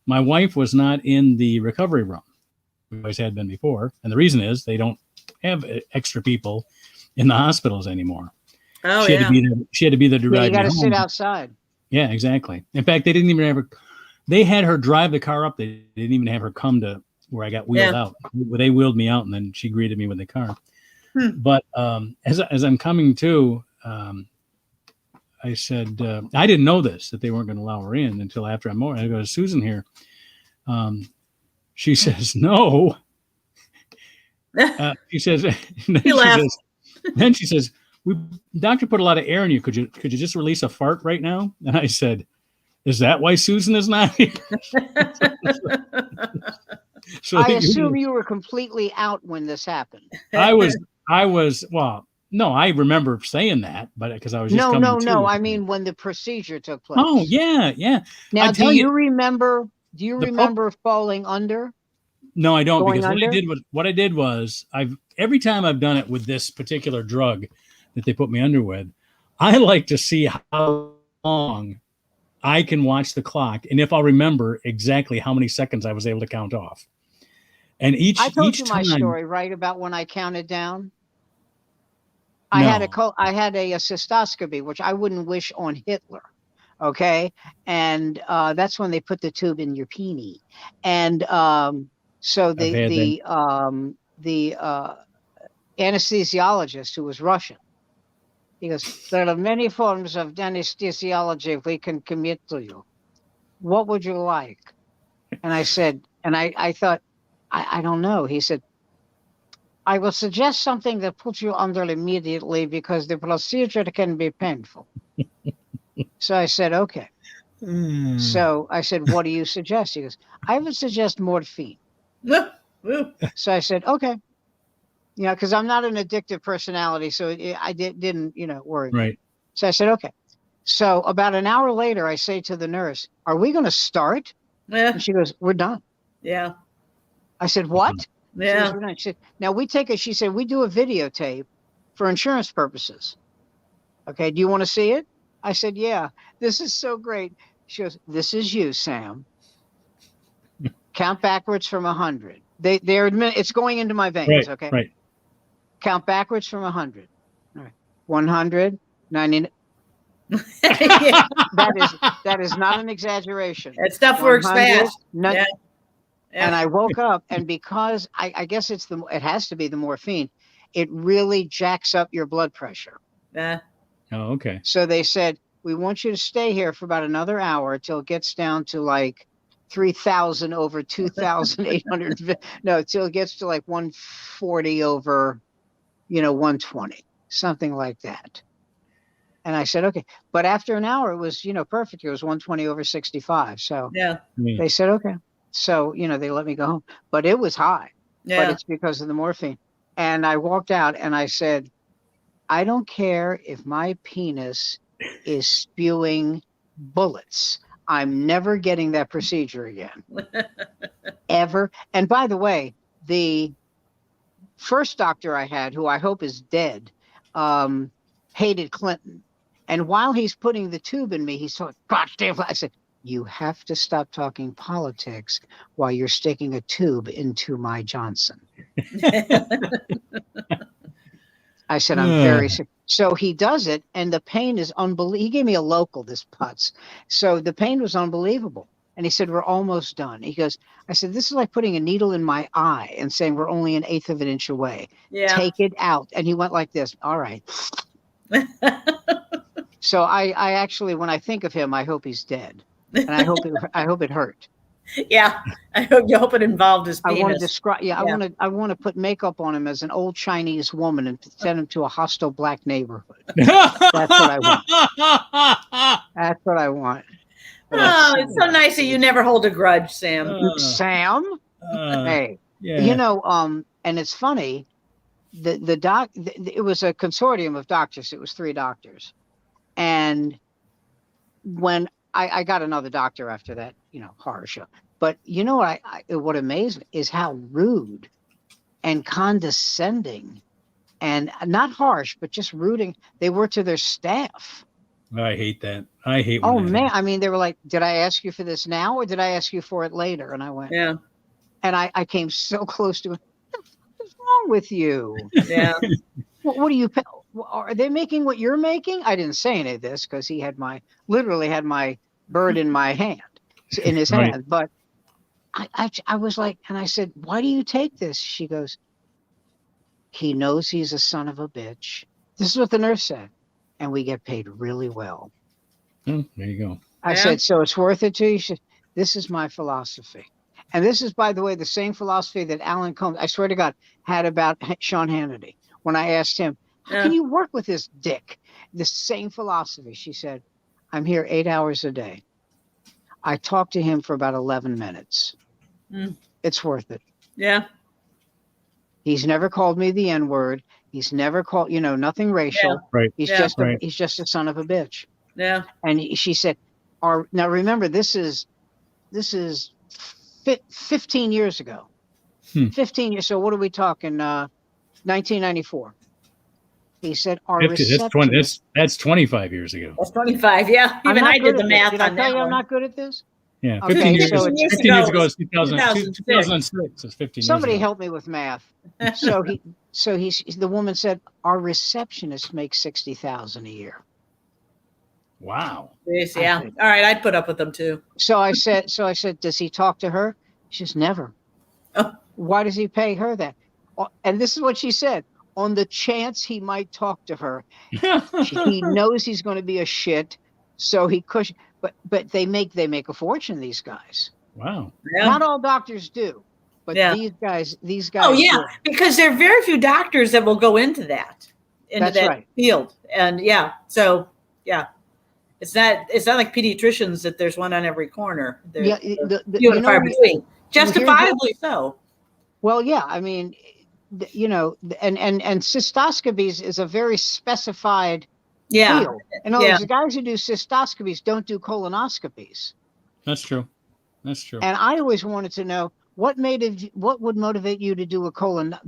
S3: my wife was not in the recovery room. We always had been before, and the reason is they don't have extra people in the hospitals anymore.
S2: Oh,
S3: she had to be there to drive.
S1: You got to
S3: me
S1: sit
S3: home.
S1: outside.
S3: Yeah, exactly. In fact, they didn't even have her. They had her drive the car up. They didn't even have her come to where I got wheeled out. They wheeled me out, and then she greeted me with the car. But as I'm coming to, I said, I didn't know this, that they weren't going to allow her in until after I'm over. I go, is Susan here? She says, no. She says, Then she says, doctor put a lot of air in you. Could you just release a fart right now? And I said, is that why Susan is not here? So
S1: I assume you were completely out when this happened.
S3: I was, well, no, I remember saying that, but because I was just
S1: no. I mean, when the procedure took place.
S3: Oh, yeah.
S1: Now, do you remember falling under?
S3: No, I don't, because what I did was every time I've done it with this particular drug that they put me under with, I like to see how long I can watch the clock and if I'll remember exactly how many seconds I was able to count off. And
S1: I told you my story, right, about when I counted down. I had a cystoscopy, which I wouldn't wish on Hitler. Okay, and that's when they put the tube in your peenie, and so the anesthesiologist, who was Russian, he goes, there are many forms of anesthesiology we can commit to you. What would you like? And I said, and I thought, I don't know. He said, I will suggest something that puts you under immediately because the procedure can be painful. So I said, okay. So I said, what do you suggest? He goes, I would suggest morphine. So I said, okay. Because I'm not an addictive personality, so I didn't worry.
S3: Right.
S1: So I said, okay. So about an hour later, I say to the nurse, are we going to start?
S2: Yeah.
S1: And she goes, we're done.
S2: Yeah.
S1: I said, what?
S2: Yeah.
S1: She said, now we do a videotape for insurance purposes. Okay, do you want to see it? I said, yeah, this is so great. She goes, this is you, Sam. Count backwards from 100. It's going into my veins,
S3: right,
S1: okay?
S3: Right.
S1: Count backwards from 100. All right. 100, 90. That is not an exaggeration.
S2: That stuff works fast.
S1: Yeah. And I woke up, and because I guess it has to be the morphine, it really jacks up your blood pressure.
S2: Yeah.
S3: Oh, okay.
S1: So they said, we want you to stay here for about another hour till it gets down to like 3,000 over 2,800. No, till it gets to like 140 over, 120, something like that. And I said, okay. But after an hour, it was, perfect. It was 120 over 65. So
S2: yeah.
S1: They said, okay. So, they let me go home, but it was high, but it's because of the morphine. And I walked out and I said, I don't care if my penis is spewing bullets. I'm never getting that procedure again, ever. And by the way, the first doctor I had, who I hope is dead, hated Clinton. And while he's putting the tube in me, he's talking, God damn, I said, you have to stop talking politics while you're sticking a tube into my Johnson. I said, I'm very sick. So he does it, and the pain is unbelievable. He gave me a local, this putz. So the pain was unbelievable. And he said, we're almost done. He goes, I said, this is like putting a needle in my eye and saying we're only 1/8 of an inch away. Yeah. Take it out. And he went like this. All right. So I actually, when I think of him, I hope he's dead. And I hope it hurt.
S2: Yeah, I hope it involved his penis.
S1: I want to describe. Yeah, I want to put makeup on him as an old Chinese woman and send him to a hostile black neighborhood. That's what I want. That's what I want.
S2: Oh, it's so nice that you never hold a grudge, Sam.
S1: Sam, hey, and it's funny. It was a consortium of doctors. It was 3 doctors, and when I got another doctor after that, horror show. But what amazed me is how rude and condescending and not harsh, but just rooting they were to their staff.
S3: I hate that. I hate.
S1: Oh man, I mean, they were like, "Did I ask you for this now, or did I ask you for it later?" And I went,
S2: "Yeah."
S1: And I came so close to it. What's wrong with you?
S2: Yeah.
S1: What do you? Are they making what you're making? I didn't say any of this because he had literally had my bird in my hand, in his hand. Right. But I was like, and I said, why do you take this? She goes, he knows he's a son of a bitch. This is what the nurse said. And we get paid really well.
S3: Oh, there you go.
S1: I said, so it's worth it to you? She said, this is my philosophy. And this is, by the way, the same philosophy that Alan Combs, I swear to God, had about Sean Hannity. When I asked him, How can you work with this dick? The same philosophy. She said, I'm here 8 hours a day. I talked to him for about 11 minutes. It's worth it.
S2: Yeah.
S1: He's never called me the N-word. He's never called, nothing racial.
S2: Yeah.
S3: Right.
S1: He's
S2: Yeah.
S1: he's just a son of a bitch.
S2: Yeah.
S1: And she said, now remember, this is 15 years ago. 15 years. So what are we talking? 1994. He said, our
S3: 50,
S1: receptionist.
S3: that's 25 years ago.
S2: That's 25. Yeah. Even I did the math
S1: Did I
S2: on
S1: tell
S2: that
S1: you I'm
S2: one.
S1: not good at this?
S3: Yeah,
S1: Okay,
S3: 15 years,
S1: so
S3: 15 years ago is 2006. 2006 is 15
S1: Somebody
S3: years ago.
S1: help me with math. So the woman said, our receptionist makes $60,000 a year.
S3: Wow.
S2: Yeah. All right. I'd put up with them too.
S1: So I said, does he talk to her? She says, never.
S2: Oh.
S1: Why does he pay her that? And this is what she said. On the chance he might talk to her, he knows he's going to be a shit. So he cushions. But they make a fortune, these guys.
S3: Wow.
S1: Yeah. Not all doctors do, but these guys.
S2: Oh yeah,
S1: do.
S2: because there are very few doctors that will go into that field, and so it's not like pediatricians that there's one on every corner. They're few and far between, justifiably so.
S1: Well, yeah, I mean, and cystoscopies is a very specified field. In other words, the guys who do cystoscopies don't do colonoscopies.
S3: That's true.
S1: And I always wanted to know what would motivate you to do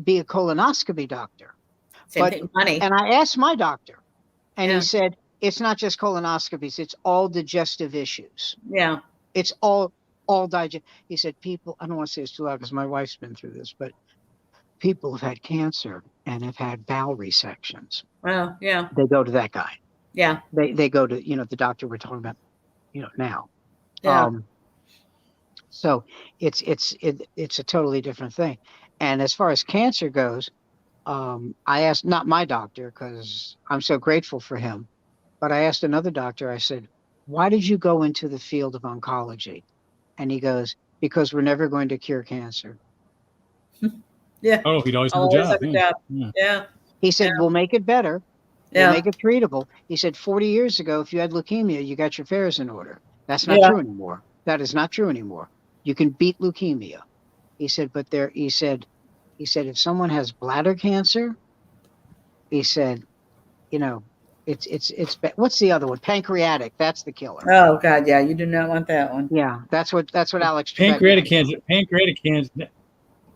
S1: be a colonoscopy doctor.
S2: Money.
S1: And I asked my doctor, and he said it's not just colonoscopies; it's all digestive issues.
S2: Yeah,
S1: it's all digest. He said people. I don't want to say it's too loud because my wife's been through this, but people have had cancer and have had bowel resections.
S2: Well, yeah.
S1: They go to that guy.
S2: Yeah.
S1: They go to, the doctor we're talking about, now.
S2: Yeah.
S1: So it's a totally different thing. And as far as cancer goes, I asked, not my doctor, because I'm so grateful for him, but I asked another doctor, I said, why did you go into the field of oncology? And he goes, because we're never going to cure cancer.
S2: Yeah.
S3: Oh, he'd always have a job.
S2: Yeah.
S1: He said, we'll make it better. We'll make it treatable. He said, 40 years ago, if you had leukemia, you got your affairs in order. That's not true anymore. That is not true anymore. You can beat leukemia. He said, but he said, if someone has bladder cancer, he said, it's what's the other one? Pancreatic. That's the killer.
S2: Oh God. Yeah. You do not want that one.
S1: Yeah. That's what Alex.
S3: Pancreatic cancer.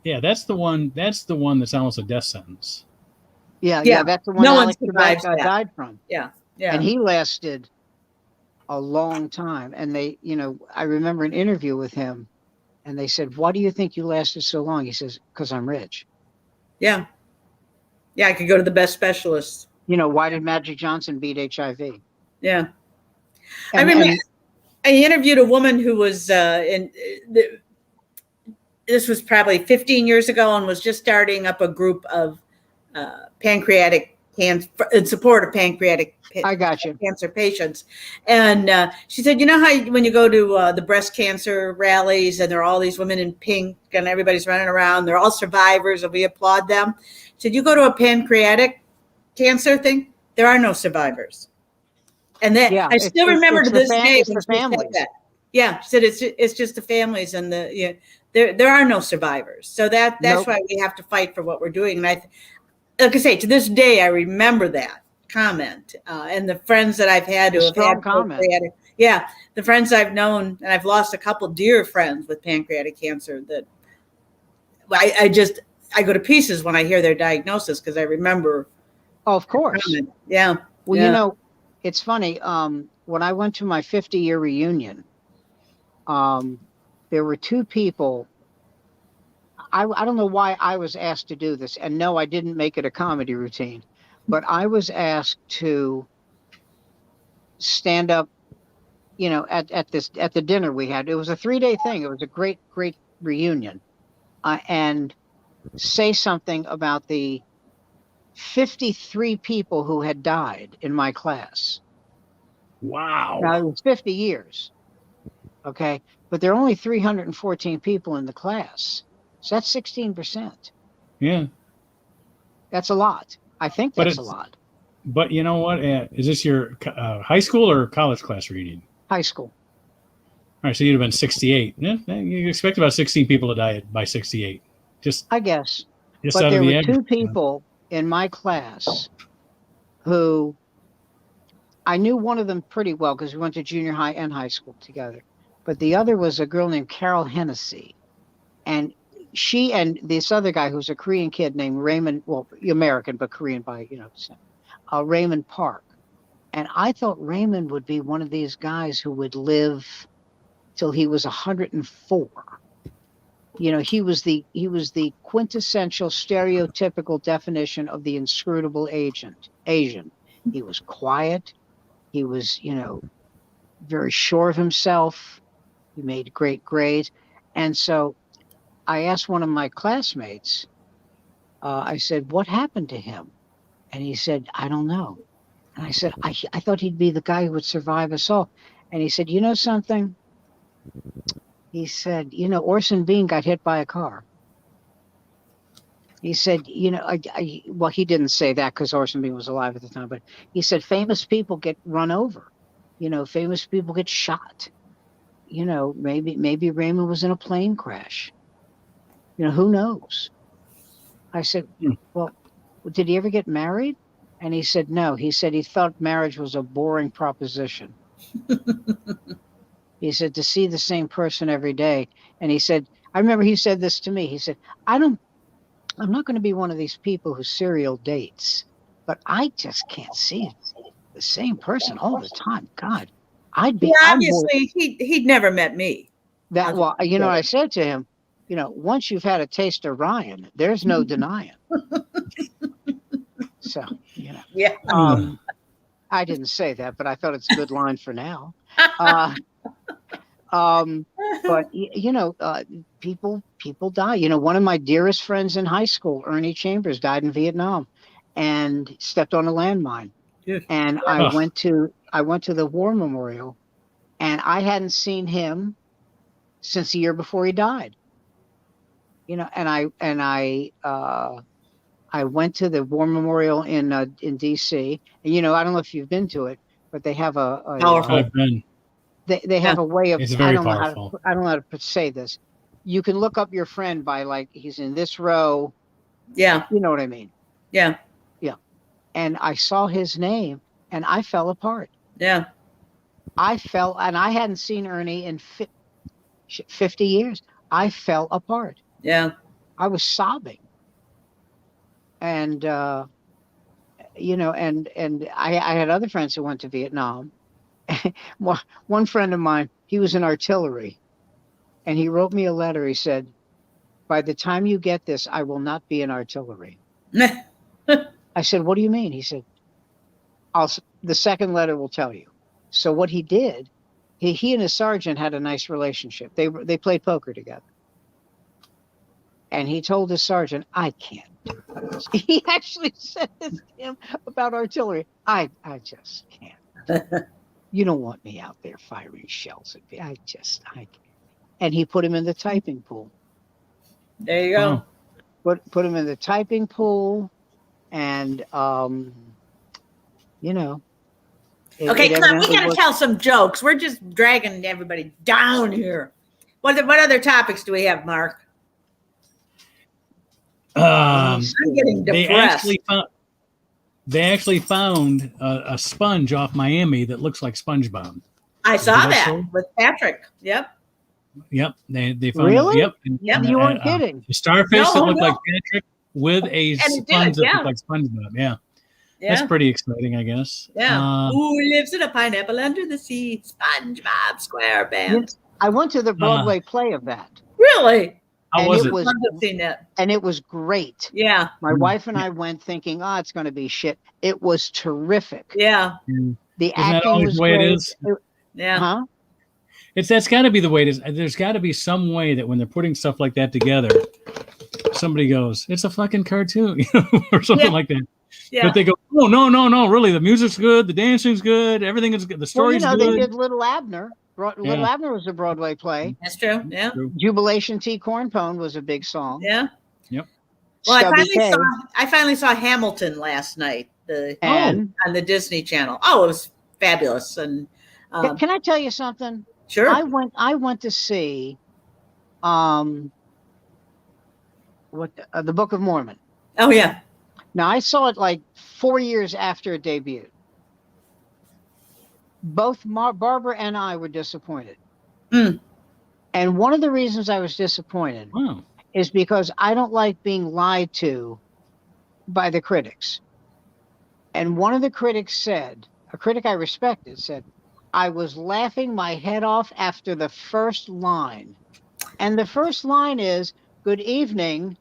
S3: Yeah, that's the one. That's the one that's almost a death sentence.
S1: Yeah, that's the one Alex died from.
S2: Yeah.
S1: And he lasted a long time. And I remember an interview with him, and they said, "Why do you think you lasted so long?" He says, "Because I'm rich."
S2: Yeah. Yeah, I could go to the best specialists.
S1: Why did Magic Johnson beat HIV?
S2: Yeah. I remember I interviewed a woman who was this was probably 15 years ago and was just starting up a group of pancreatic cancer in support of pancreatic cancer patients. And she said, how when you go to the breast cancer rallies and there are all these women in pink and everybody's running around, they're all survivors and we applaud them. She said, you go to a pancreatic cancer thing, there are no survivors. And then I still remember to this day when she said that. Yeah, she said it's just the families and there are no survivors. So that's why we have to fight for what we're doing. And like I say, to this day, I remember that comment and the friends that I've had who have had pancreatic. Yeah, the friends I've known, and I've lost a couple dear friends with pancreatic cancer that I go to pieces when I hear their diagnosis because I remember.
S1: Oh, of course.
S2: Yeah.
S1: Well, it's funny. When I went to my 50-year reunion, there were two people. I don't know why I was asked to do this, and no, I didn't make it a comedy routine, but I was asked to stand up, at the dinner we had. It was a 3-day thing. It was a great reunion, and say something about the 53 people who had died in my class.
S3: Wow.
S1: Now it was 50 years. Okay. But there are only 314 people in the class. So that's 16%.
S3: Yeah.
S1: That's a lot. I think
S3: But
S1: that's a
S3: it's
S1: lot.
S3: but you know what? Is this your high school or college class reunion?
S1: High school.
S3: All right, so you'd have been 68. Yeah, you expect about 16 people to die by 68. Just
S1: I guess.
S3: just
S1: But
S3: out of
S1: there
S3: the
S1: were
S3: average.
S1: two people in my class who I knew one of them pretty well because we went to junior high and high school together. But the other was a girl named Carol Hennessy. And she and this other guy who's a Korean kid named Raymond, well, American, but Korean by, Raymond Park. And I thought Raymond would be one of these guys who would live till he was 104. He was the quintessential stereotypical definition of the inscrutable Asian. He was quiet. He was, very sure of himself. He made great grades. And so I asked one of my classmates, I said, what happened to him? And he said, I don't know. And I said, I thought he'd be the guy who would survive us all. And he said, you know something? He said, Orson Bean got hit by a car. He said, well, he didn't say that because Orson Bean was alive at the time, but he said, famous people get run over. Famous people get shot. Maybe Raymond was in a plane crash. Who knows? I said, well, did he ever get married? And he said, no. He said he thought marriage was a boring proposition. He said, to see the same person every day. And he said, I remember he said this to me. He said, I'm not going to be one of these people who serial dates, but I just can't see the same person all the time. God, I'd be.
S2: Yeah, obviously, he'd never met me.
S1: Well, I said to him, once you've had a taste of Ryan, there's no denying. So,
S2: Yeah.
S1: I didn't say that, but I thought it's a good line for now. But people die. One of my dearest friends in high school, Ernie Chambers, died in Vietnam and stepped on a landmine.
S2: Yeah.
S1: And I went to the war memorial, and I hadn't seen him since the year before he died. And I went to the war memorial in DC, and I don't know if you've been to it, but they have
S2: Powerful.
S3: I've been.
S1: They have a way of.
S3: It's very
S1: I
S3: powerful.
S1: don't know how to say this. You can look up your friend by like he's in this row.
S2: Yeah.
S1: You know what I mean?
S2: Yeah.
S1: Yeah. And I saw his name, and I fell apart.
S2: Yeah.
S1: And I hadn't seen Ernie in 50 years. I fell apart.
S2: Yeah.
S1: I was sobbing. And and I had other friends who went to Vietnam. One friend of mine, he was in artillery, and he wrote me a letter. He said, by the time you get this, I will not be in artillery. I said, what do you mean? He said, the second letter will tell you. So what he did, he and his sergeant had a nice relationship. They played poker together. And he told his sergeant, I can't do this. He actually said this to him about artillery. I just can't. You don't want me out there firing shells at me. I can't. And he put him in the typing pool.
S2: There you go.
S1: Put him in the typing pool, and
S2: Okay, come on, we gotta tell some jokes. We're just dragging everybody down here. What other topics do we have, Mark? I'm getting depressed.
S3: They actually found a sponge off Miami that looks like SpongeBob.
S2: I saw that with Patrick. Yep.
S3: They found
S1: really?
S3: Yep.
S1: Yep. You weren't kidding.
S3: A starfish that looked like Patrick with a sponge that looked like SpongeBob. Yeah. That's pretty exciting, I guess.
S2: Yeah. Who lives in a pineapple under the sea? SpongeBob SquarePants.
S1: I went to the Broadway play of that.
S2: Really?
S3: How was it?
S1: And it was great.
S2: Yeah.
S1: My wife and I went thinking, it's going to be shit. It was terrific.
S2: Yeah.
S1: The acting was
S3: the way
S1: great.
S3: it is?
S2: Yeah.
S1: Huh?
S3: That's got to be the way it is. There's got to be some way that when they're putting stuff like that together, somebody goes, "It's a fucking cartoon," or something like that. Yeah. But they go, "Oh no! Really, the music's good, the dancing's good, everything is good, the story's good."
S1: They did Little Abner. Little Abner was a Broadway play.
S2: That's true. Yeah.
S1: Jubilation T. Cornpone was a big song.
S2: Yeah.
S3: Yep.
S2: Well,
S1: Stubby K.
S2: I finally saw Hamilton last night
S1: And
S2: on the Disney Channel. Oh, it was fabulous. And
S1: can I tell you something?
S2: sure.
S1: I went to see the Book of Mormon.
S2: Oh yeah.
S1: Now I saw it like 4 years after it debuted. Both Barbara and I were disappointed.
S2: Mm.
S1: And one of the reasons I was disappointed
S3: Wow.
S1: is because I don't like being lied to by the critics. And one of the critics said, a critic I respected said, I was laughing my head off after the first line. And the first line is, good evening.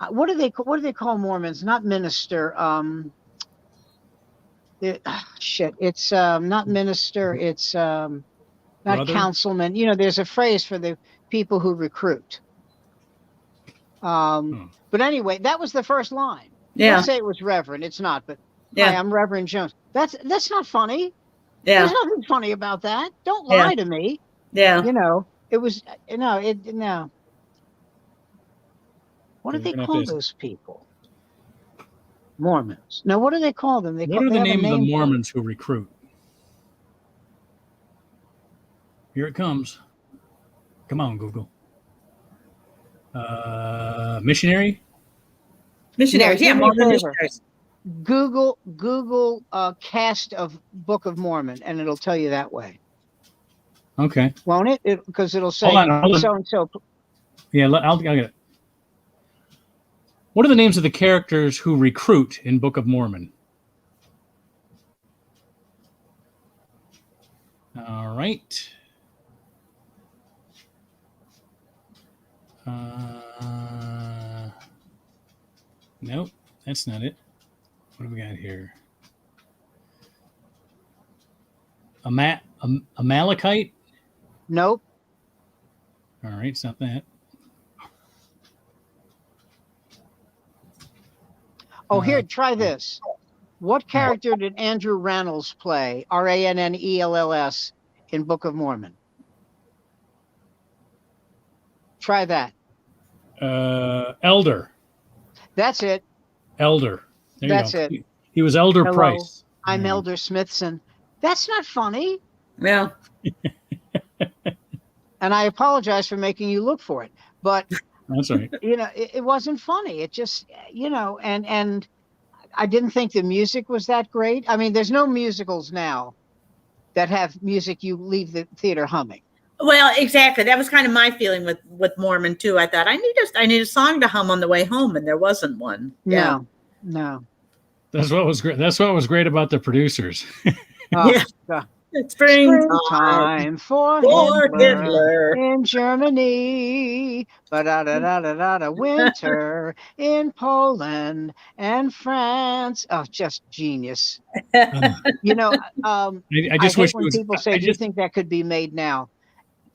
S1: What do they call Mormons? Not minister. It's not minister. It's not
S3: Brother?
S1: councilman. You know, there's a phrase for the people who recruit. But anyway, that was the first line.
S2: Yeah.
S1: Let's say it was Reverend. It's not, but
S2: Yeah.
S1: hi, I'm Reverend Jones. That's not funny.
S2: Yeah.
S1: There's nothing funny about that. Don't lie to me.
S2: Yeah.
S1: You know, it was no. What do they call those people? Mormons. No, what do they call them?
S3: What are the
S1: have a
S3: names of the
S1: name for
S3: Mormons who recruit? Here it comes. Come on, Google. Missionary?
S2: Missionaries.
S1: Yeah,
S2: Yeah,
S1: do me a
S2: Mormon
S1: favor.
S2: missionaries.
S1: Google cast of Book of Mormon, and it'll tell you that way,
S3: Okay.
S1: won't it? Because it'll say
S3: Hold on.
S1: so and so.
S3: Yeah, I'll get it. What are the names of the characters who recruit in Book of Mormon? All right. Nope, that's not it. What do we got here? Amalekite?
S1: Nope.
S3: All right, it's not that.
S1: Oh, here, try this. What character did Andrew Rannells play? Rannells in Book of Mormon. Try that.
S3: Elder.
S1: That's it.
S3: Elder. There
S1: That's
S3: you go.
S1: it.
S3: He was Elder
S1: Hello,
S3: Price.
S1: I'm Elder Smithson. That's not funny.
S2: Yeah.
S1: And I apologize for making you look for it. But,
S3: That's right.
S1: you know, it wasn't funny. It just, you know, and I didn't think the music was that great. I mean, there's no musicals now that have music you leave the theater humming.
S2: Well, exactly. That was kind of my feeling with Mormon too. I thought I need a song to hum on the way home, and there wasn't one. Yeah.
S1: No.
S3: That's what was great. That's what was great about the producers.
S2: Yeah.
S1: God.
S2: It's
S1: Springtime for
S2: Hitler.
S1: in Germany, winter in Poland and France. Oh, just genius. You know,
S3: I just wish
S1: hate when
S3: it was,
S1: people say, do you think that could be made now?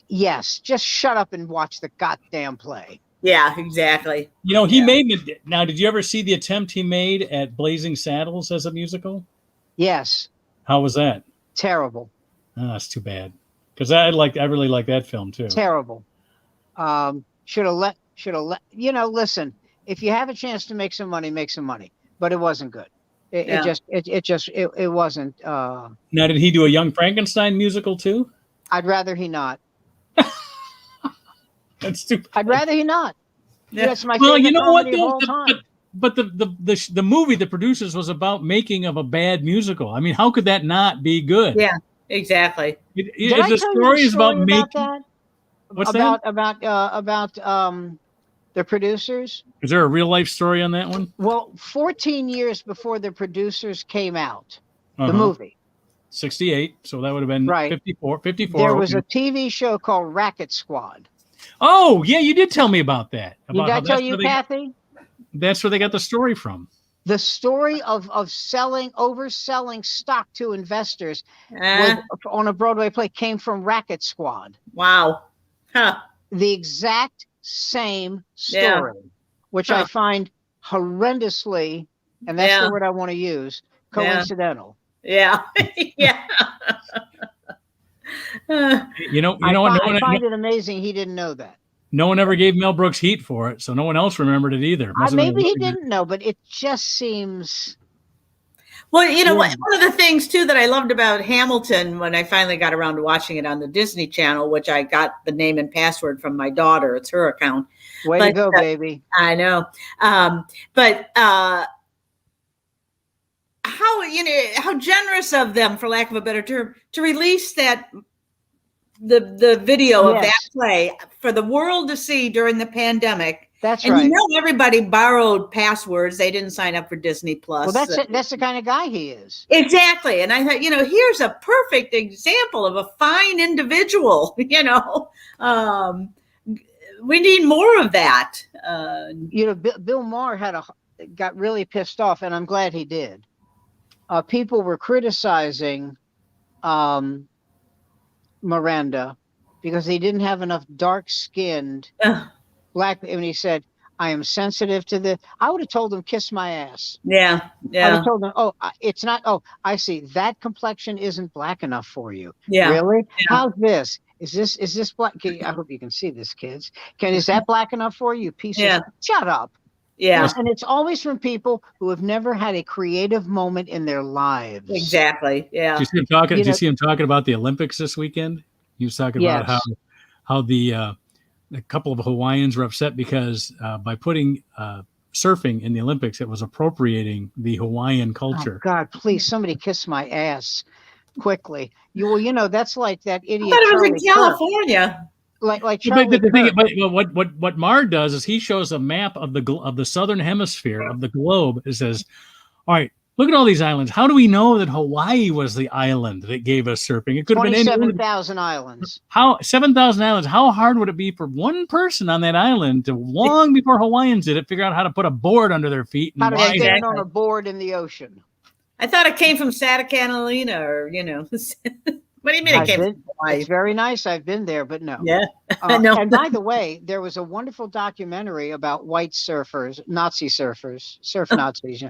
S1: Yes, just shut up and watch the goddamn play.
S2: Yeah, exactly.
S3: You know, he made it. Now, did you ever see the attempt he made at Blazing Saddles as a musical?
S1: Yes.
S3: How was that?
S1: Terrible.
S3: Oh, that's too bad. Because I really like that film too.
S1: Terrible. Should have let, you know, listen, if you have a chance to make some money, make some money. But it wasn't good. It wasn't.
S3: Now, did he do a Young Frankenstein musical too?
S1: I'd rather he not.
S3: That's too bad.
S1: I'd rather he not.
S2: Yeah.
S1: That's my
S3: Well,
S1: favorite
S3: you know what?
S1: comedy of all time.
S3: But the movie the producers was about making of a bad musical. I mean, how could that not be good?
S2: Yeah, exactly.
S1: Did I tell you the story about that?
S3: What's that?
S1: About the producers?
S3: Is there a real life story on that one?
S1: Well, 14 years before the producers came out, the movie.
S3: 68, so that would have been
S1: Right.
S3: 54.
S1: There was a TV show called Racket Squad.
S3: Oh, yeah, you did tell me about that.
S1: Did I tell you, Kathy?
S3: That's where they got the story from.
S1: The story of overselling stock to investors was, on a Broadway play, came from Racket Squad.
S2: Wow. Huh.
S1: The exact same story, which I find horrendously, and that's the word I want to use, coincidental.
S2: Yeah. Yeah.
S3: You know
S1: I
S3: what?
S1: find it amazing he didn't know that.
S3: no one ever gave Mel Brooks heat for it, so no one else remembered it either.
S1: Maybe he didn't know, but it just seems.
S2: Well, you know, one of the things too that I loved about Hamilton when I finally got around to watching it on the Disney Channel, which I got the name and password from my daughter. It's her account.
S1: Way to go, baby.
S2: I know. But how, how generous of them, for lack of a better term, to release the video of that play for the world to see during the pandemic.
S1: That's
S2: and
S1: right.
S2: You know, everybody borrowed passwords. They didn't sign up for Disney Plus.
S1: Well, that's the kind of guy he is.
S2: Exactly. And I thought, here's a perfect example of a fine individual. We need more of that.
S1: Bill Maher got really pissed off, and I'm glad he did. People were criticizing Miranda because he didn't have enough dark-skinned black, and he said, I am sensitive to this. I would have told him, kiss my ass.
S2: Yeah.
S1: I would have told him, it's not, I see, that complexion isn't black enough for you.
S2: Yeah.
S1: Really?
S2: Yeah.
S1: How's this? Is this black? I hope you can see this, kids. Is that black enough for you? Piece of shut up.
S2: Yeah.
S1: And it's always from people who have never had a creative moment in their lives.
S2: Exactly. Yeah.
S3: Did you see him talking about the Olympics this weekend? He was talking about how a couple of Hawaiians were upset because by putting surfing in the Olympics, it was appropriating the Hawaiian culture.
S1: Oh, God, please, somebody kiss my ass quickly. That's like that idiot.
S2: I thought it was in California.
S1: Like Charlie
S3: but what Marr does is he shows a map of the southern hemisphere of the globe. It says, all right, look at all these islands. How do we know that Hawaii was the island that gave us surfing? It could have been
S1: 27,000 islands.
S3: 7,000 islands. How hard would it be for one person on that island to, long before Hawaiians did it, figure out how to put a board under their feet?
S1: How to stand on a board in the ocean?
S2: I thought it came from Santa Catalina, or What do you mean it came from Hawaii?
S1: It's very nice. I've been there, but no.
S2: Yeah. No.
S1: And by the way, there was a wonderful documentary about white surfers, Nazi surfers, surf Nazis,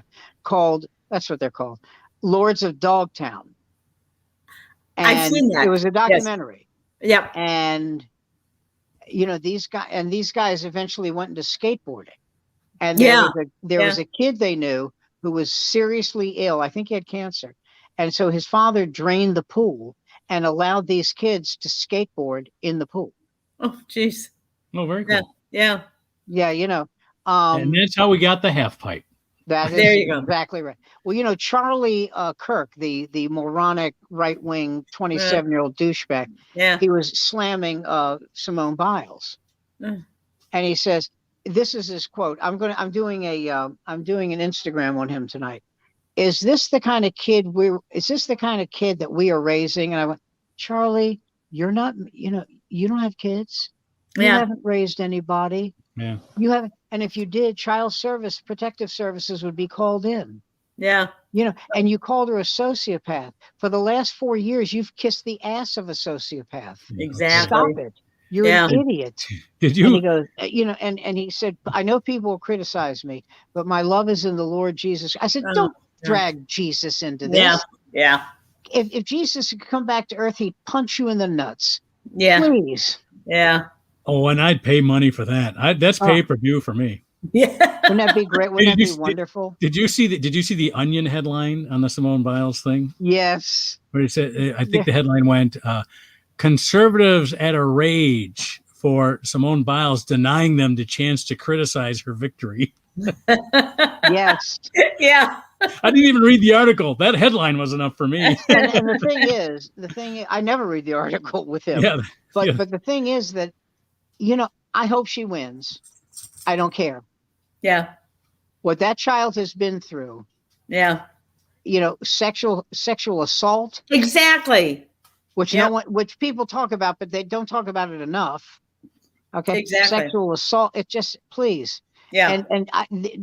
S1: called, that's what they're called, Lords of Dogtown. And
S2: I've seen that.
S1: It was a documentary.
S2: Yes. Yep.
S1: And these guys eventually went into skateboarding. And there was a kid they knew who was seriously ill. I think he had cancer. And so his father drained the pool and allowed these kids to skateboard in the pool.
S2: Oh, geez.
S3: Oh, very cool.
S2: Yeah.
S1: Yeah,
S3: and that's how we got the half pipe.
S1: There you go. Exactly right. Well, Charlie Kirk, the moronic right-wing 27-year-old douchebag, he was slamming Simone Biles. And he says, this is his quote. I'm doing an Instagram on him tonight. Is this the kind of kid that we are raising? And I went, Charlie, you're not, you don't have kids. You haven't raised anybody.
S3: Yeah.
S1: You haven't. And if you did, protective services would be called in.
S2: Yeah.
S1: And you called her a sociopath. For the last 4 years, you've kissed the ass of a sociopath.
S2: Exactly.
S1: Stop it. You're an idiot.
S3: Did you?
S1: And he goes, and he said, I know people will criticize me, but my love is in the Lord Jesus. I said, don't drag Jesus into this.
S2: Yeah.
S1: If Jesus could come back to earth, he'd punch you in the nuts.
S2: Yeah.
S1: Please.
S2: Yeah.
S3: Oh, and I'd pay money for that. That's pay-per-view for me.
S2: Yeah.
S1: Wouldn't that be great? Wouldn't that be wonderful?
S3: Did you see the Onion headline on the Simone Biles thing?
S1: Yes.
S3: Where it said, I think the headline went, conservatives at a rage for Simone Biles denying them the chance to criticize her victory.
S1: Yes.
S2: Yeah.
S3: I didn't even read the article. That headline was enough for me.
S1: And the thing is, I never read the article with him.
S3: Yeah.
S1: But the thing is that, I hope she wins. I don't care.
S2: Yeah.
S1: What that child has been through.
S2: Yeah.
S1: Sexual assault.
S2: Exactly.
S1: Which people talk about, but they don't talk about it enough. Okay.
S2: Exactly.
S1: Sexual assault. It just, please.
S2: Yeah.
S1: And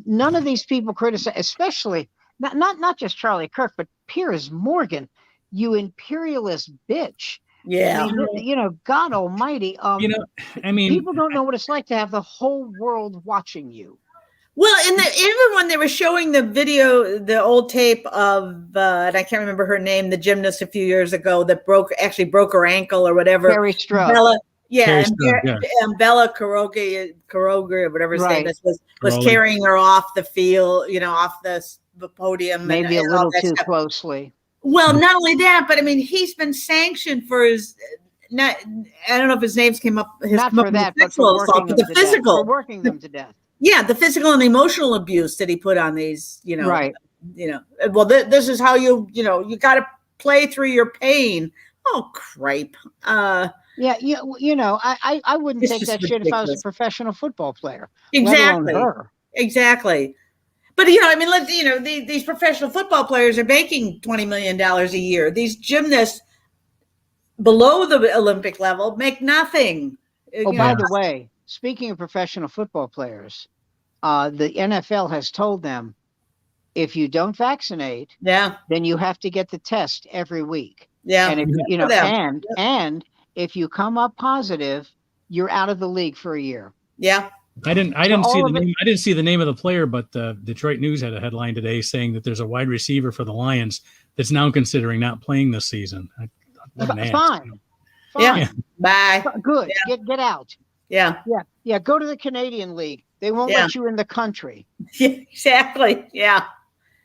S1: none of these people criticize, especially not just Charlie Kirk, but Piers Morgan, you imperialist bitch.
S2: Yeah.
S1: God Almighty. People don't know what it's like to have the whole world watching you.
S2: Well, even when they were showing the video, the old tape of, and I can't remember her name, the gymnast a few years ago that broke her ankle or whatever.
S1: Carrie Strug.
S2: Yeah,
S3: Carrie
S2: and,
S3: Strug, yeah.
S2: and Bella Karoga, or whatever his name
S1: Right.
S2: is, was
S3: Karoli.
S2: carrying her off the field, off the podium,
S1: Maybe
S2: and
S1: a
S2: all
S1: little
S2: that
S1: too
S2: stuff.
S1: closely.
S2: Well, not only that, but I mean, he's been sanctioned for his. Not, I don't know if his names came up.
S1: Not for that, but for working them
S2: but the
S1: to death.
S2: physical,
S1: For working them to death.
S2: yeah, the physical and emotional abuse that he put on these,
S1: Right.
S2: Well, this is how you got to play through your pain. Oh, cripe.
S1: Yeah, I wouldn't
S2: It's
S1: take
S2: just
S1: that shit if I was a
S2: ridiculous.
S1: professional football player.
S2: Exactly.
S1: Let alone her.
S2: Exactly. But I mean, these professional football players are making $20 million a year. These gymnasts below the Olympic level make nothing.
S1: Oh, by the way, speaking of professional football players, the NFL has told them if you don't vaccinate,
S2: then
S1: you have to get the test every week.
S2: Yeah.
S1: And if and if you come up positive, you're out of the league for a year.
S2: Yeah.
S3: I didn't see the name. I didn't see the name of the player, but the Detroit News had a headline today saying that there's a wide receiver for the Lions that's now considering not playing this season.
S1: Fine.
S2: Yeah. Bye.
S1: Good. Yeah. Get out.
S2: Yeah.
S1: Yeah. Go to the Canadian League. They won't let you in the country.
S2: Yeah, exactly. Yeah.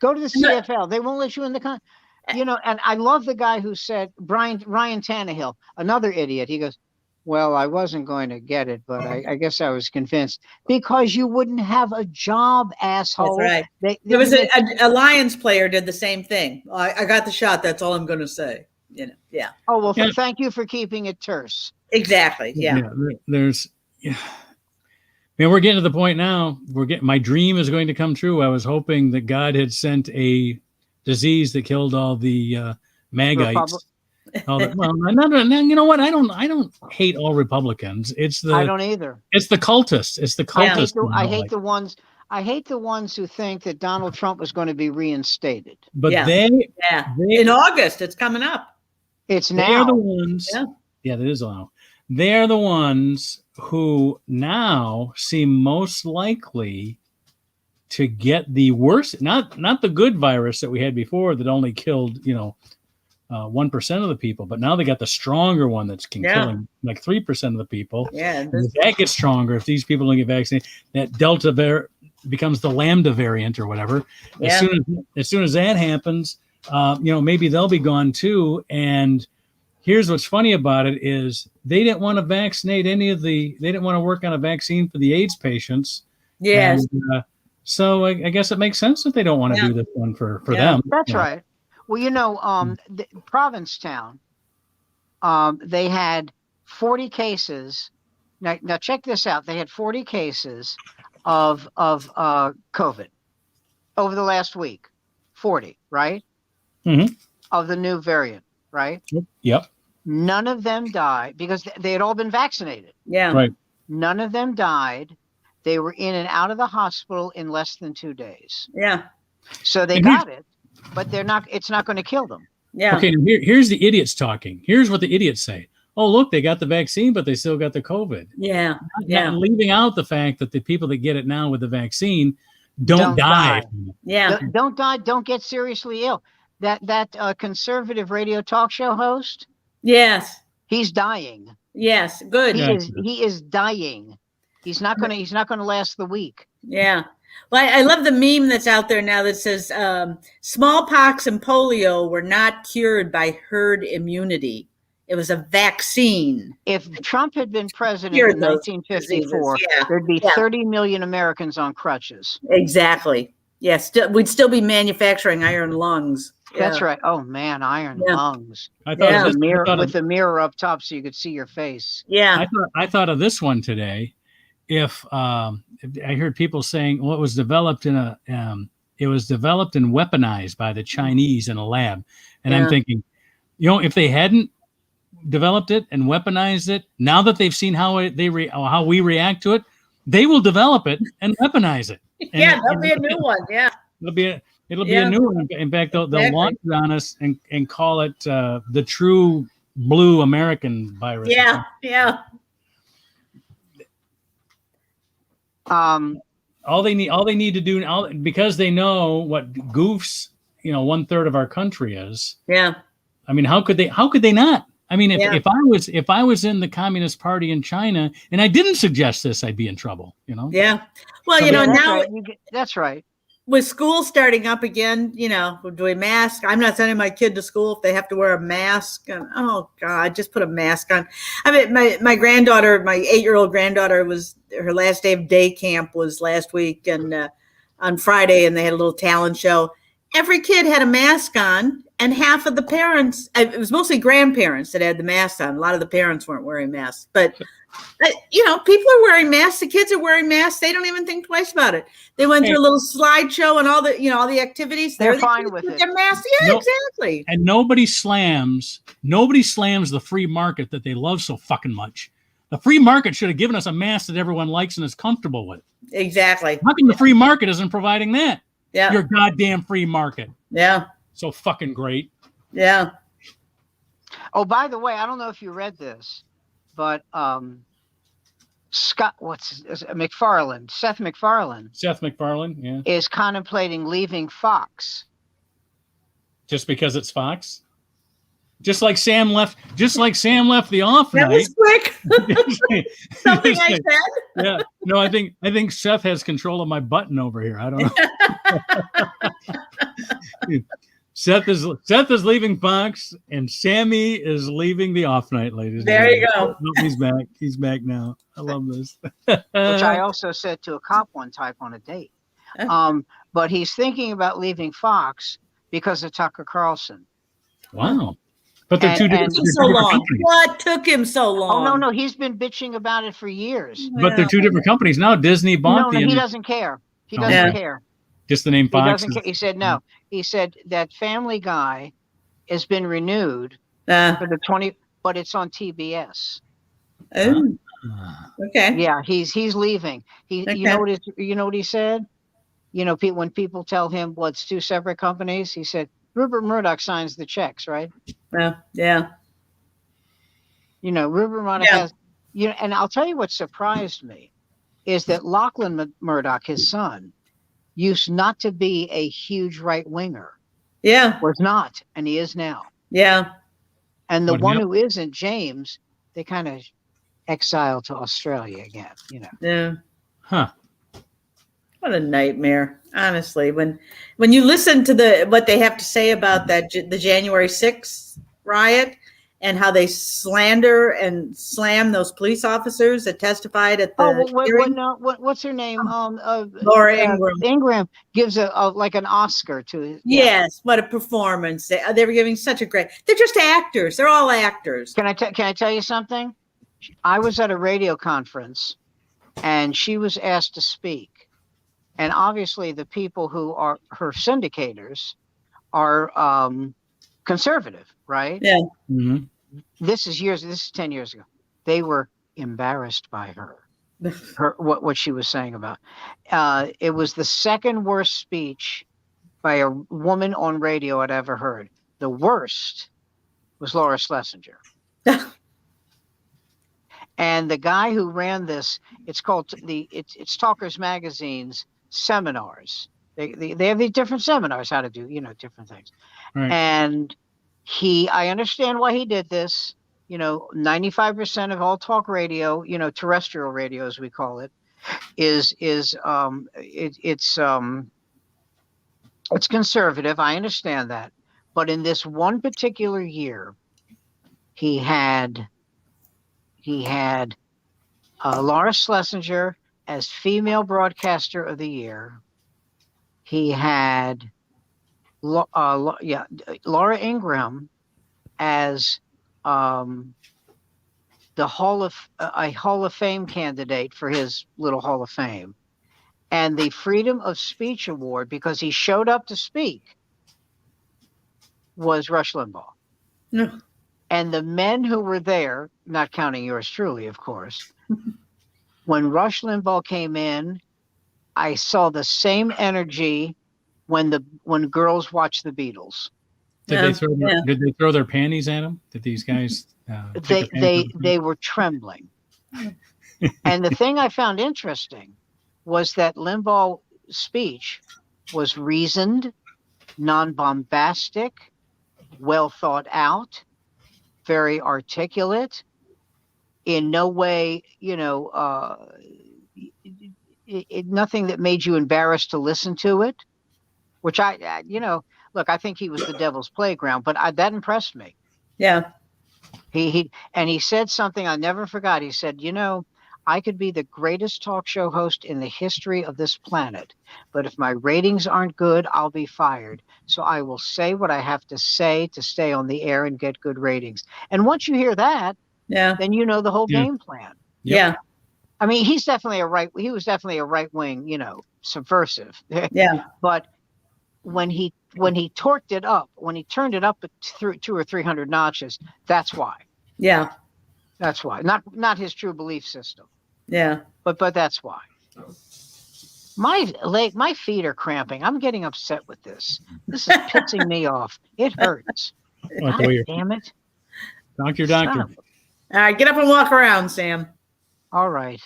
S1: Go to the CFL. They won't let you in the country. And I love the guy who said, Ryan Tannehill, another idiot. He goes, well, I wasn't going to get it, but I guess I was convinced because you wouldn't have a job, asshole.
S2: That's right. There was a Lions player did the same thing. I got the shot. That's all I'm going to say. Yeah.
S1: Oh, well, thank you for keeping it terse.
S2: Exactly. Yeah.
S3: We're getting to the point now. My dream is going to come true. I was hoping that God had sent a disease that killed all the Magites. You know what? I don't hate all Republicans. I
S1: don't either.
S3: It's the cultists. It's the cultists.
S1: I hate the ones. I hate the ones who think that Donald Trump was going to be reinstated.
S3: But
S2: they in August, it's coming up.
S1: It's now.
S3: They're the ones. Yeah, that is now. They're the ones who now seem most likely to get the worst, not the good virus that we had before that only killed 1% of the people, but now they got the stronger one that's killing like 3% of the people.
S2: Yeah,
S3: that gets stronger if these people don't get vaccinated. That Delta becomes the Lambda variant or whatever.
S2: Yeah.
S3: As soon as that happens, maybe they'll be gone too. And here's what's funny about it is they didn't want to vaccinate they didn't want to work on a vaccine for the AIDS patients.
S2: Yes.
S3: And, so I guess it makes sense that they don't want to do this one for them.
S1: That's right. Well, Provincetown, they had 40 cases. Now check this out. They had 40 cases of COVID over the last week. 40, right?
S3: Mm-hmm.
S1: Of the new variant, right?
S3: Yep.
S1: None of them died because they had all been vaccinated.
S2: Yeah.
S3: Right.
S1: None of them died. They were in and out of the hospital in less than 2 days.
S2: Yeah.
S1: So they got it, but it's not going to kill them.
S2: Yeah.
S3: Okay, here's the idiots talking. Here's what the idiots say. Oh, look, they got the vaccine, but they still got the COVID.
S2: Yeah.
S3: Not leaving out the fact that the people that get it now with the vaccine don't die.
S2: Yeah.
S1: Don't die. Don't get seriously ill. That conservative radio talk show host.
S2: Yes.
S1: He's dying.
S2: Yes. Good.
S1: He is dying. He's not going to last the week.
S2: Yeah. Well, I love the meme that's out there now that says smallpox and polio were not cured by herd immunity. It was a vaccine.
S1: If Trump had been president in 1954, there'd be 30 million Americans on crutches.
S2: Exactly. Yes. We'd still be manufacturing iron lungs.
S1: That's right. Oh man, iron lungs.
S3: I thought
S1: with the mirror up top so you could see your face.
S2: Yeah.
S3: I thought of this one today. If I heard people saying, well, it was developed and weaponized by the Chinese in a lab. And I'm thinking, if they hadn't developed it and weaponized it, now that they've seen how we react to it, they will develop it and weaponize it. And
S2: that'll be a new one. Yeah.
S3: It'll be a new one. In fact, they'll launch it on us and call it the true blue American virus.
S2: Yeah. Yeah.
S3: All they need to do because they know what goofs 1/3 of our country is.
S2: Yeah.
S3: I mean, how could they not? I mean,
S2: Yeah.
S3: if I was in the Communist Party in China and I didn't suggest this, I'd be in trouble. You know.
S2: Yeah. Well,
S3: So
S2: you know,
S1: Yeah, that's
S2: now
S1: right. That's right.
S2: with school starting up again, you know, do we mask? I'm not sending my kid to school if they have to wear a mask. And oh God, just put a mask on. I mean, my granddaughter, my 8-year-old granddaughter, was her last day of day camp was last week, and on Friday, and they had a little talent show. Every kid had a mask on, and half of the parents, it was mostly grandparents that had the masks on. A lot of the parents weren't wearing masks, but you know, people are wearing masks. The kids are wearing masks. They don't even think twice about it. They went through a little slideshow and all the, you know, all the activities.
S1: They're fine with it.
S2: Their masks. Yeah, exactly.
S3: And nobody slams the free market that they love so fucking much. The free market should have given us a mask that everyone likes and is comfortable with.
S2: Exactly.
S3: How come the free market isn't providing that?
S2: Yeah.
S3: Your goddamn free market.
S2: Yeah.
S3: So fucking great.
S2: Yeah.
S1: Oh, by the way, I don't know if you read this, but Seth MacFarlane,
S3: Yeah.
S1: is contemplating leaving Fox.
S3: Just because it's Fox? Just like Sam left the off
S2: That
S3: night.
S2: was quick. Something I said.
S3: Yeah. No, I think Seth has control of my button over here. I don't know. Seth is leaving Fox, and Sammy is leaving the off night, ladies.
S2: There you go.
S3: He's back. He's back now. I love this.
S1: Which I also said to a cop one time on a date. But he's thinking about leaving Fox because of Tucker Carlson.
S3: Wow. But they're two different
S2: companies. What took him so long?
S1: Oh, no. He's been bitching about it for years.
S3: But they're two different companies. Now Disney bought
S1: he doesn't care. He doesn't care.
S3: Just the name Fox.
S1: He said no. He said that Family Guy has been renewed for the 20, but it's on TBS.
S2: Oh. Okay.
S1: Yeah, he's leaving. You know what he said? You know, when people tell him, well, it's two separate companies, he said, Rupert Murdoch signs the checks, right?
S2: Yeah.
S1: You know, Rupert Murdoch has, you know, and I'll tell you what surprised me is that Lachlan Murdoch, his son, used not to be a huge right winger.
S2: Yeah.
S1: Was not, and he is now.
S2: Yeah.
S1: And the one who isn't, James, they kind of exiled to Australia again, you know.
S2: Yeah.
S3: Huh.
S2: What a nightmare, honestly. When you listen to what they have to say about the January 6th riot and how they slander and slam those police officers that testified at the hearing.
S1: What's her name?
S2: Laura Ingraham.
S1: Ingraham gives like an Oscar to it.
S2: Yes, what a performance! They were giving such a great. They're just actors. They're all actors.
S1: Can I tell you something? I was at a radio conference, and she was asked to speak. And obviously, the people who are her syndicators are conservative, right?
S2: Yeah.
S3: Mm-hmm.
S1: This is 10 years ago. They were embarrassed by her what she was saying about. It was the second worst speech by a woman on radio I'd ever heard. The worst was Laura Schlesinger. And the guy who ran this, it's called it's Talkers Magazine's seminars. They have these different seminars how to do, you know, different things.
S3: Right.
S1: And I understand why he did this. You know, 95% of all talk radio, you know, terrestrial radio as we call it, it's conservative. I understand that. But in this one particular year, he had Laura Schlesinger as Female Broadcaster of the Year. He had Laura Ingraham as the Hall of Fame candidate for his little Hall of Fame, and the Freedom of Speech Award, because he showed up to speak, was Rush Limbaugh.
S2: No.
S1: And the men who were there, not counting yours truly, of course, when Rush Limbaugh came in, I saw the same energy when girls watch the Beatles.
S3: Did they throw their panties at him? Did these guys?
S1: They were trembling. And the thing I found interesting was that Limbaugh's speech was reasoned, non-bombastic, well thought out. very articulate, in no way, nothing that made you embarrassed to listen to it, which look, I think he was the devil's playground, but that impressed me.
S2: Yeah.
S1: He said something I never forgot. He said, I could be the greatest talk show host in the history of this planet, but if my ratings aren't good, I'll be fired. So I will say what I have to say to stay on the air and get good ratings. And once you hear that, then you know the whole game plan.
S2: Yeah.
S1: I mean, he was definitely a right wing, subversive.
S2: Yeah.
S1: But when he torqued it up, when he turned it up through 200 or 300 notches, that's why.
S2: Yeah.
S1: That's why. Not his true belief system.
S2: Yeah.
S1: But that's why. My feet are cramping. I'm getting upset with this. This is pissing me off. It hurts. God damn it.
S3: Talk to your doctor.
S2: All right, get up and walk around, Sam.
S1: All right.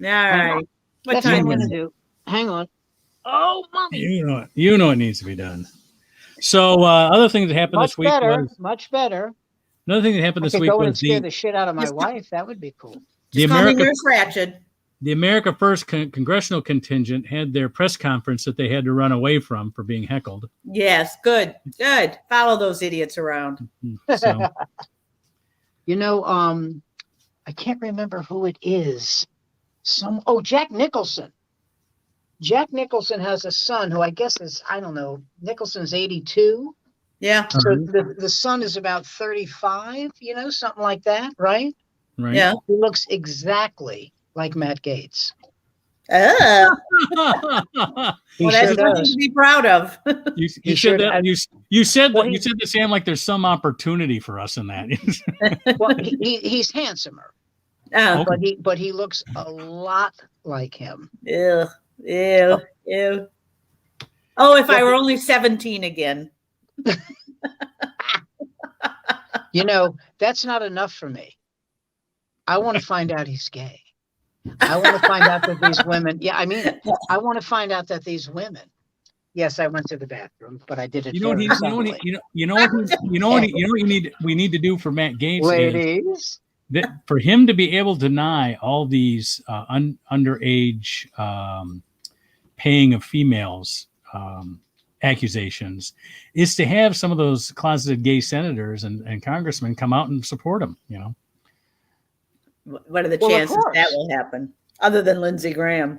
S2: All right.
S1: That's what I'm going to do. Hang on. Oh, mommy.
S3: You know what needs to be done. So other things that happened this week was
S1: much better.
S3: Another thing that happened this week
S1: go
S3: was
S1: and scare the shit out of my wife. That would be cool.
S2: The
S3: America First congressional contingent had their press conference that they had to run away from for being heckled.
S2: Yes, good. Follow those idiots around.
S3: So.
S1: I can't remember who it is. Jack Nicholson. Jack Nicholson has a son who I guess is, I don't know, Nicholson's 82.
S2: Yeah.
S1: So the son is about 35, something like that, right?
S3: Right.
S2: Yeah.
S1: He looks exactly like Matt Gaetz.
S2: Well, that's
S1: something
S2: to be proud of.
S3: You said that to Sam like there's some opportunity for us in that.
S1: Well, he's handsomer.
S2: Okay.
S1: But he looks a lot like him.
S2: Ew. Oh, if I were only 17 again.
S1: That's not enough for me. I want to find out he's gay. I want to find out that these women. Yeah, I mean, I want to find out that these women. Yes, I went to the bathroom, but I did it.
S3: You know what we need to do for Matt Gaetz,
S1: ladies.
S3: That for him to be able to deny all these underage paying of females accusations is to have some of those closeted gay senators and congressmen come out and support him.
S2: What are the chances that will happen, other than Lindsey Graham?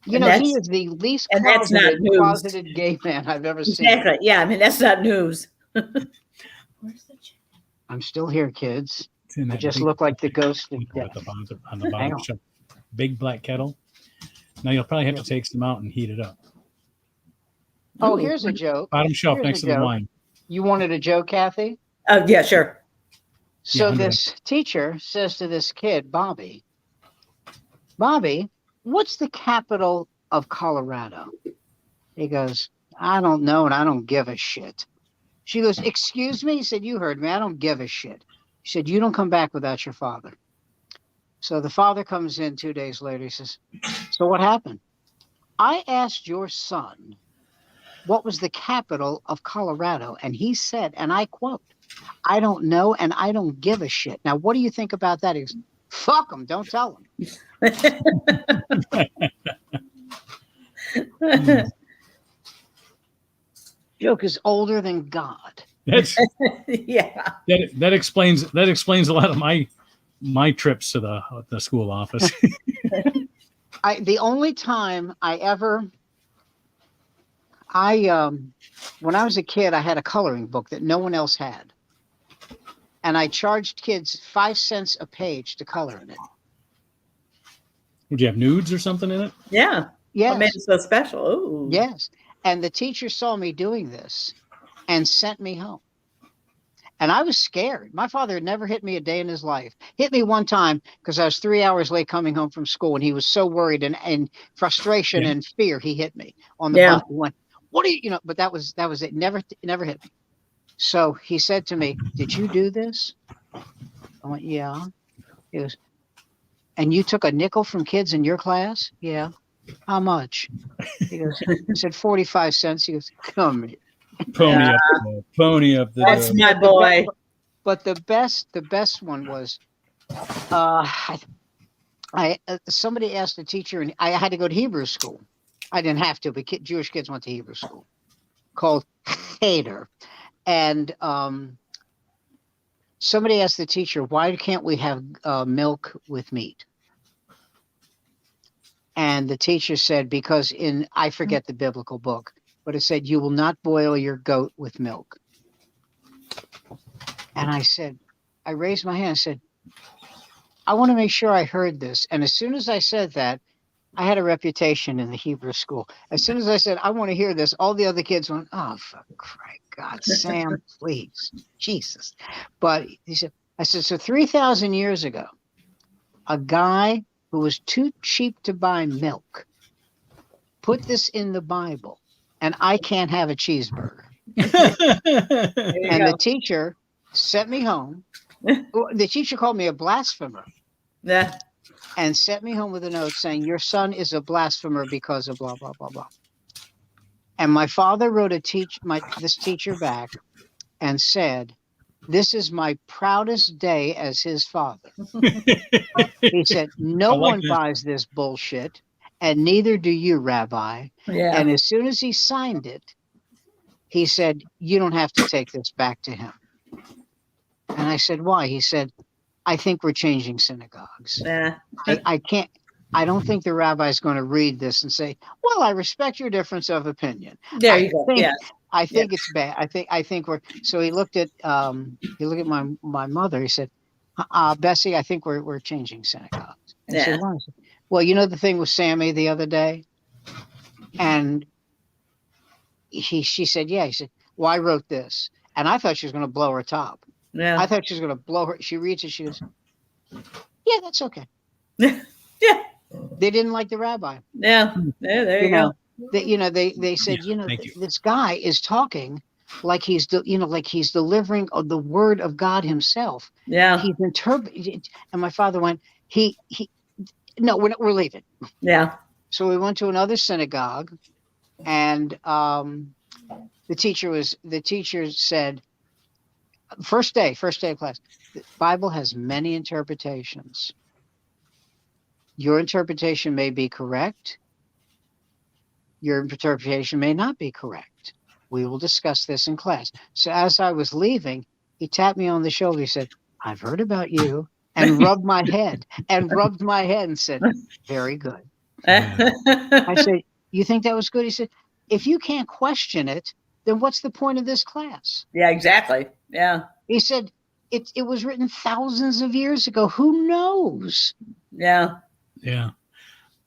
S1: He is the least closeted gay man I've ever seen.
S2: Exactly. Yeah, I mean that's not news.
S1: I'm still here, kids. I just look like the ghost of death.
S3: On the bottom shelf. Big black kettle. Now you'll probably have to take some out and heat it up.
S1: Oh, here's a joke.
S3: Bottom shelf next to the wine.
S1: You wanted a joke, Kathy?
S2: Oh, yeah, sure.
S1: So this teacher says to this kid, Bobby, what's the capital of Colorado? He goes, I don't know, and I don't give a shit. She goes, excuse me? He said, you heard me. I don't give a shit. He said, you don't come back without your father. So the father comes in 2 days later. He says, so what happened? I asked your son what was the capital of Colorado, and he said, and I quote, I don't know, and I don't give a shit. Now, what do you think about that? He goes, fuck him. Don't tell him. Joke is older than God.
S3: That's
S2: yeah.
S3: That explains a lot of my trips to the school office.
S1: The only time when I was a kid, I had a coloring book that no one else had. And I charged kids 5 cents a page to color in it.
S3: Would you have nudes or something in it?
S2: Yeah.
S1: Yes.
S2: What made it so special? Ooh.
S1: Yes. And the teacher saw me doing this and sent me home. And I was scared. My father had never hit me a day in his life. Hit me one time because I was 3 hours late coming home from school, and he was so worried and frustration and fear. He hit me on the butt. He went, what do you, but that was it. Never hit me. So he said to me, did you do this? I went, yeah. He goes, and you took a nickel from kids in your class? Yeah. How much? He goes, he said 45 cents. He goes, come here.
S3: Pony up the
S2: That's my boy.
S1: But the best one was, somebody asked the teacher, and I had to go to Hebrew school. I didn't have to, but Jewish kids went to Hebrew school called Cheder. And somebody asked the teacher, why can't we have milk with meat? And the teacher said, because I forget the biblical book, but it said, you will not boil your goat with milk. And I raised my hand and said, I want to make sure I heard this. And as soon as I said that, I had a reputation in the Hebrew school. As soon as I said, I want to hear this, all the other kids went, oh, for Christ's God, Sam, please, Jesus. But I said, so 3,000 years ago, a guy who was too cheap to buy milk put this in the Bible, and I can't have a cheeseburger. And the teacher sent me home. The teacher called me a blasphemer.
S2: Yeah.
S1: And sent me home with a note saying, your son is a blasphemer because of blah, blah, blah, blah. And my father wrote this teacher back and said, this is my proudest day as his father. He said, no one buys this bullshit, and neither do you, Rabbi.
S2: Yeah.
S1: And as soon as he signed it, he said, you don't have to take this back to him. And I said, why? He said, I think we're changing synagogues.
S2: Yeah.
S1: I don't think the rabbi's going to read this and say, well, I respect your difference of opinion.
S2: There you go. Yeah.
S1: I think it's bad. I think so he looked at my mother. He said, Bessie, I think we're changing synagogues. And
S2: Yeah.
S1: I said, why? Said, well, you know the thing with Sammy the other day? And she said, yeah. He said, well, I wrote this. And I thought she was going to blow her top.
S2: Yeah.
S1: I thought she was going to blow her. She reads it. She goes, yeah, that's okay.
S2: Yeah.
S1: They didn't like the rabbi.
S2: Yeah. There you go.
S1: They said, this guy is talking like he's delivering the word of God himself.
S2: Yeah.
S1: He's interpreting. And my father went, no, we're leaving.
S2: Yeah.
S1: So we went to another synagogue, and the teacher said, first day of class, the Bible has many interpretations. Your interpretation may be correct. Your interpretation may not be correct. We will discuss this in class. So as I was leaving, he tapped me on the shoulder. He said, I've heard about you, and rubbed my head and said, very good. I said, you think that was good? He said, if you can't question it, then what's the point of this class?
S2: Yeah, exactly. Yeah.
S1: He said, it was written thousands of years ago. Who knows?
S2: Yeah.
S3: Yeah.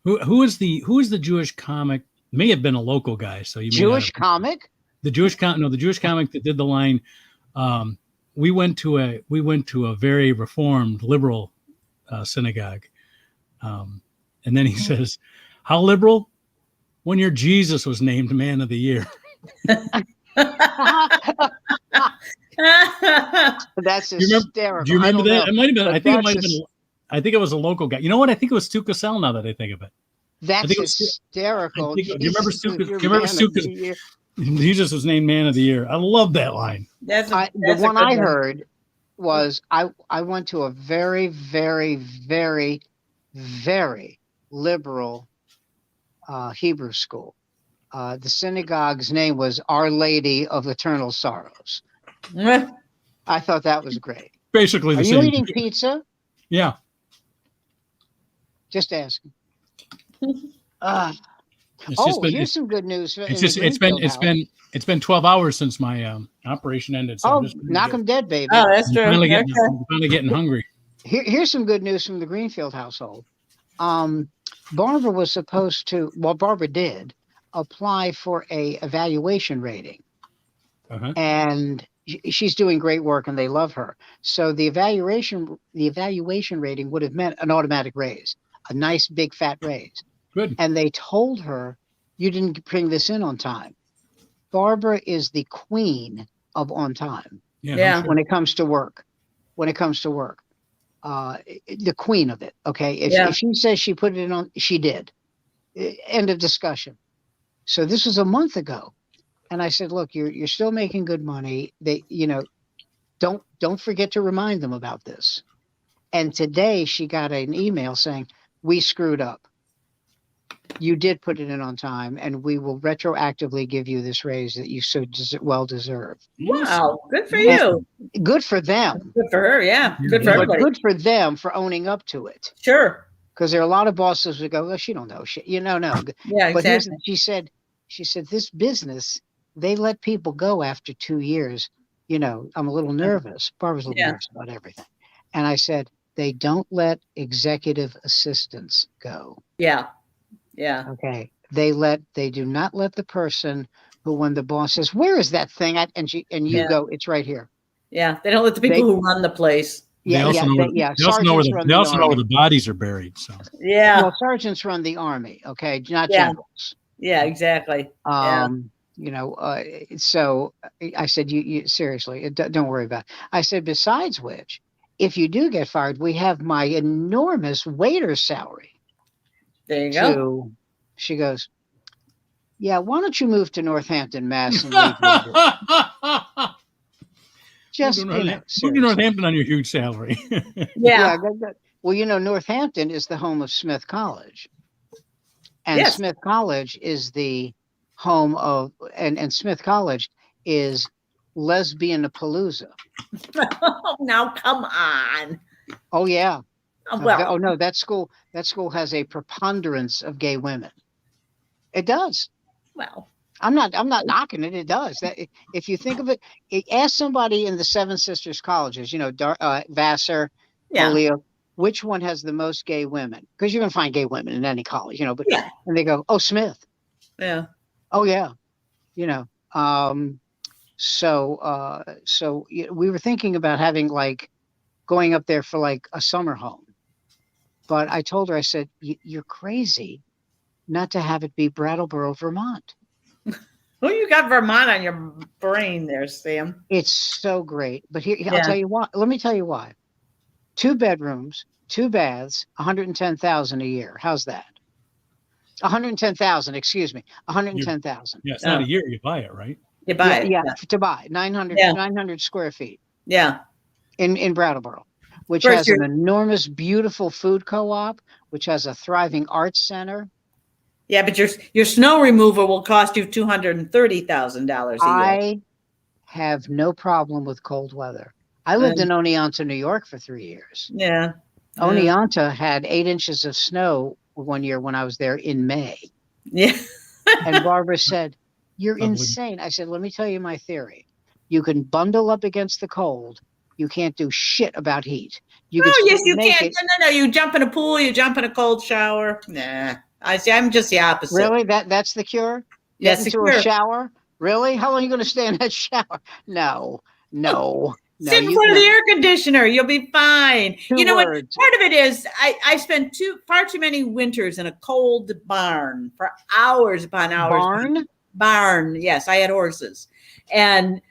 S3: Who is the Jewish comic? May have been a local guy. So you
S1: Jewish comic?
S3: The Jewish comic that did the line. We went to a very reformed liberal synagogue, and then he says, "How liberal? When your Jesus was named Man of the Year."
S1: That's hysterical.
S3: Do you remember that? It might have been. I think it might have been. I think it was a local guy. You know what? I think it was Stu Cassell. Now that I think of it,
S1: that's hysterical.
S3: Do you remember Stu? Do you remember Stu? Jesus was named Man of the Year. I love that line.
S1: The one I heard was I went to a very, very, very, very liberal Hebrew school. The synagogue's name was Our Lady of Eternal Sorrows. I thought that was great.
S3: Basically the
S1: same. Are you eating pizza?
S3: Yeah.
S1: Just asking. Here's some good news.
S3: It's been 12 hours since my operation ended. So
S1: knock them dead, baby.
S2: Oh, that's true.
S3: I'm finally getting hungry.
S1: Here's some good news from the Greenfield household. Barbara was supposed to. Well, Barbara did apply for a evaluation rating, and she's doing great work, and they love her. So the evaluation rating would have meant an automatic raise, a nice big fat raise.
S3: Good.
S1: And they told her, you didn't bring this in on time. Barbara is the queen of on time.
S2: Yeah.
S1: When it comes to work, the queen of it. Okay. If she says she put it in on, she did. End of discussion. So this was a month ago. And I said, look, you're still making good money. Don't forget to remind them about this. And today she got an email saying, we screwed up. You did put it in on time, and we will retroactively give you this raise that you so well deserve.
S2: Wow, good for
S3: Awesome.
S2: you.
S1: Good for them.
S2: Good for her, yeah. Good for
S3: But
S2: everybody.
S1: Good for them for owning up to it.
S2: Sure.
S1: Because there are a lot of bosses who go, "Oh, she don't know shit." No.
S2: Yeah,
S1: But here's,
S2: exactly.
S1: she said, this business, they let people go after 2 years. I'm a little nervous. Barbara's a little nervous about everything. And I said, they don't let executive assistants go.
S2: Yeah. Yeah.
S1: Okay. They do not let the person who, when the boss says, where is that thing? And you go, it's right here.
S2: Yeah. They don't let the people who run the place.
S3: They also know where the bodies are buried. So
S1: well, sergeants run the army, okay, not generals.
S2: Yeah, exactly.
S1: So I said, you seriously, don't worry about it. I said, besides which, if you do get fired, we have my enormous waiter salary.
S2: There you go.
S1: She goes, yeah, why don't you move to Northampton, Mass, and leave me? Just
S3: move to Northampton on your huge salary.
S2: Yeah.
S1: Well, Northampton is the home of Smith College, and Smith College is the home of, and Smith College is lesbian-a-palooza.
S2: Now come on.
S1: Oh yeah.
S2: Well,
S1: oh no, that school has a preponderance of gay women. It does.
S2: Well,
S1: I'm not knocking it. It does. That, if you think of it, ask somebody in the Seven Sisters colleges, Vassar, Holyoke, which one has the most gay women? Because you're going to find gay women in any college, but and they go, oh, Smith.
S2: Yeah.
S1: Oh yeah. So we were thinking about having going up there for a summer home. But I told her, I said, you're crazy not to have it be Brattleboro, Vermont.
S2: Well, you got Vermont on your brain there, Sam.
S1: It's so great. But here, I'll tell you why. Let me tell you why. 2 bedrooms, 2 baths, $110,000 a year. How's that? 110,000, excuse me. 110,000.
S3: Yeah, it's not a year. You buy it, right?
S2: You buy it.
S1: Yeah, to buy 900 square feet.
S2: Yeah.
S1: In Brattleboro, which has an enormous, beautiful food co-op, which has a thriving arts center.
S2: Yeah, but your snow removal will cost you $230,000 a year.
S1: I have no problem with cold weather. I lived in Oneonta, New York for 3 years.
S2: Yeah.
S1: Oneonta had 8 inches of snow one year when I was there in May.
S2: Yeah.
S1: And Barbara said, you're insane. I said, let me tell you my theory. You can bundle up against the cold. You can't do shit about heat.
S2: You can. No. You jump in a pool, you jump in a cold shower. Nah. I'm just the opposite.
S1: Really? That's the cure?
S2: That's the cure.
S1: A shower? Really? How long are you going to stay in that shower? No.
S2: Sit in front of the air conditioner. You'll be fine.
S1: What?
S2: Part of it is I spent far too many winters in a cold barn for hours upon hours. Barn. Yes, I had horses. And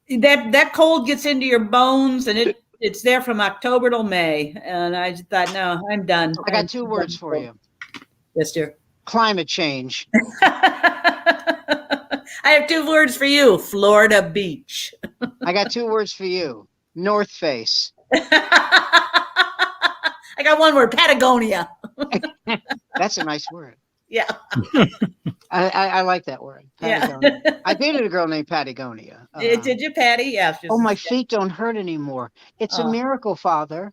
S2: that cold gets into your bones, and it's there from October till May. And I just thought, no, I'm done.
S1: I got 2 words for you.
S2: Yes, dear.
S1: Climate change.
S2: I have 2 words for you. Florida beach.
S1: I got 2 words for you. North Face.
S2: I got 1 word. Patagonia.
S1: That's a nice word.
S2: Yeah.
S1: I like that word. Patagonia. Yeah. I dated a girl named Patagonia.
S2: Did you, Patty? Yeah.
S1: My feet don't hurt anymore. It's a miracle, Father.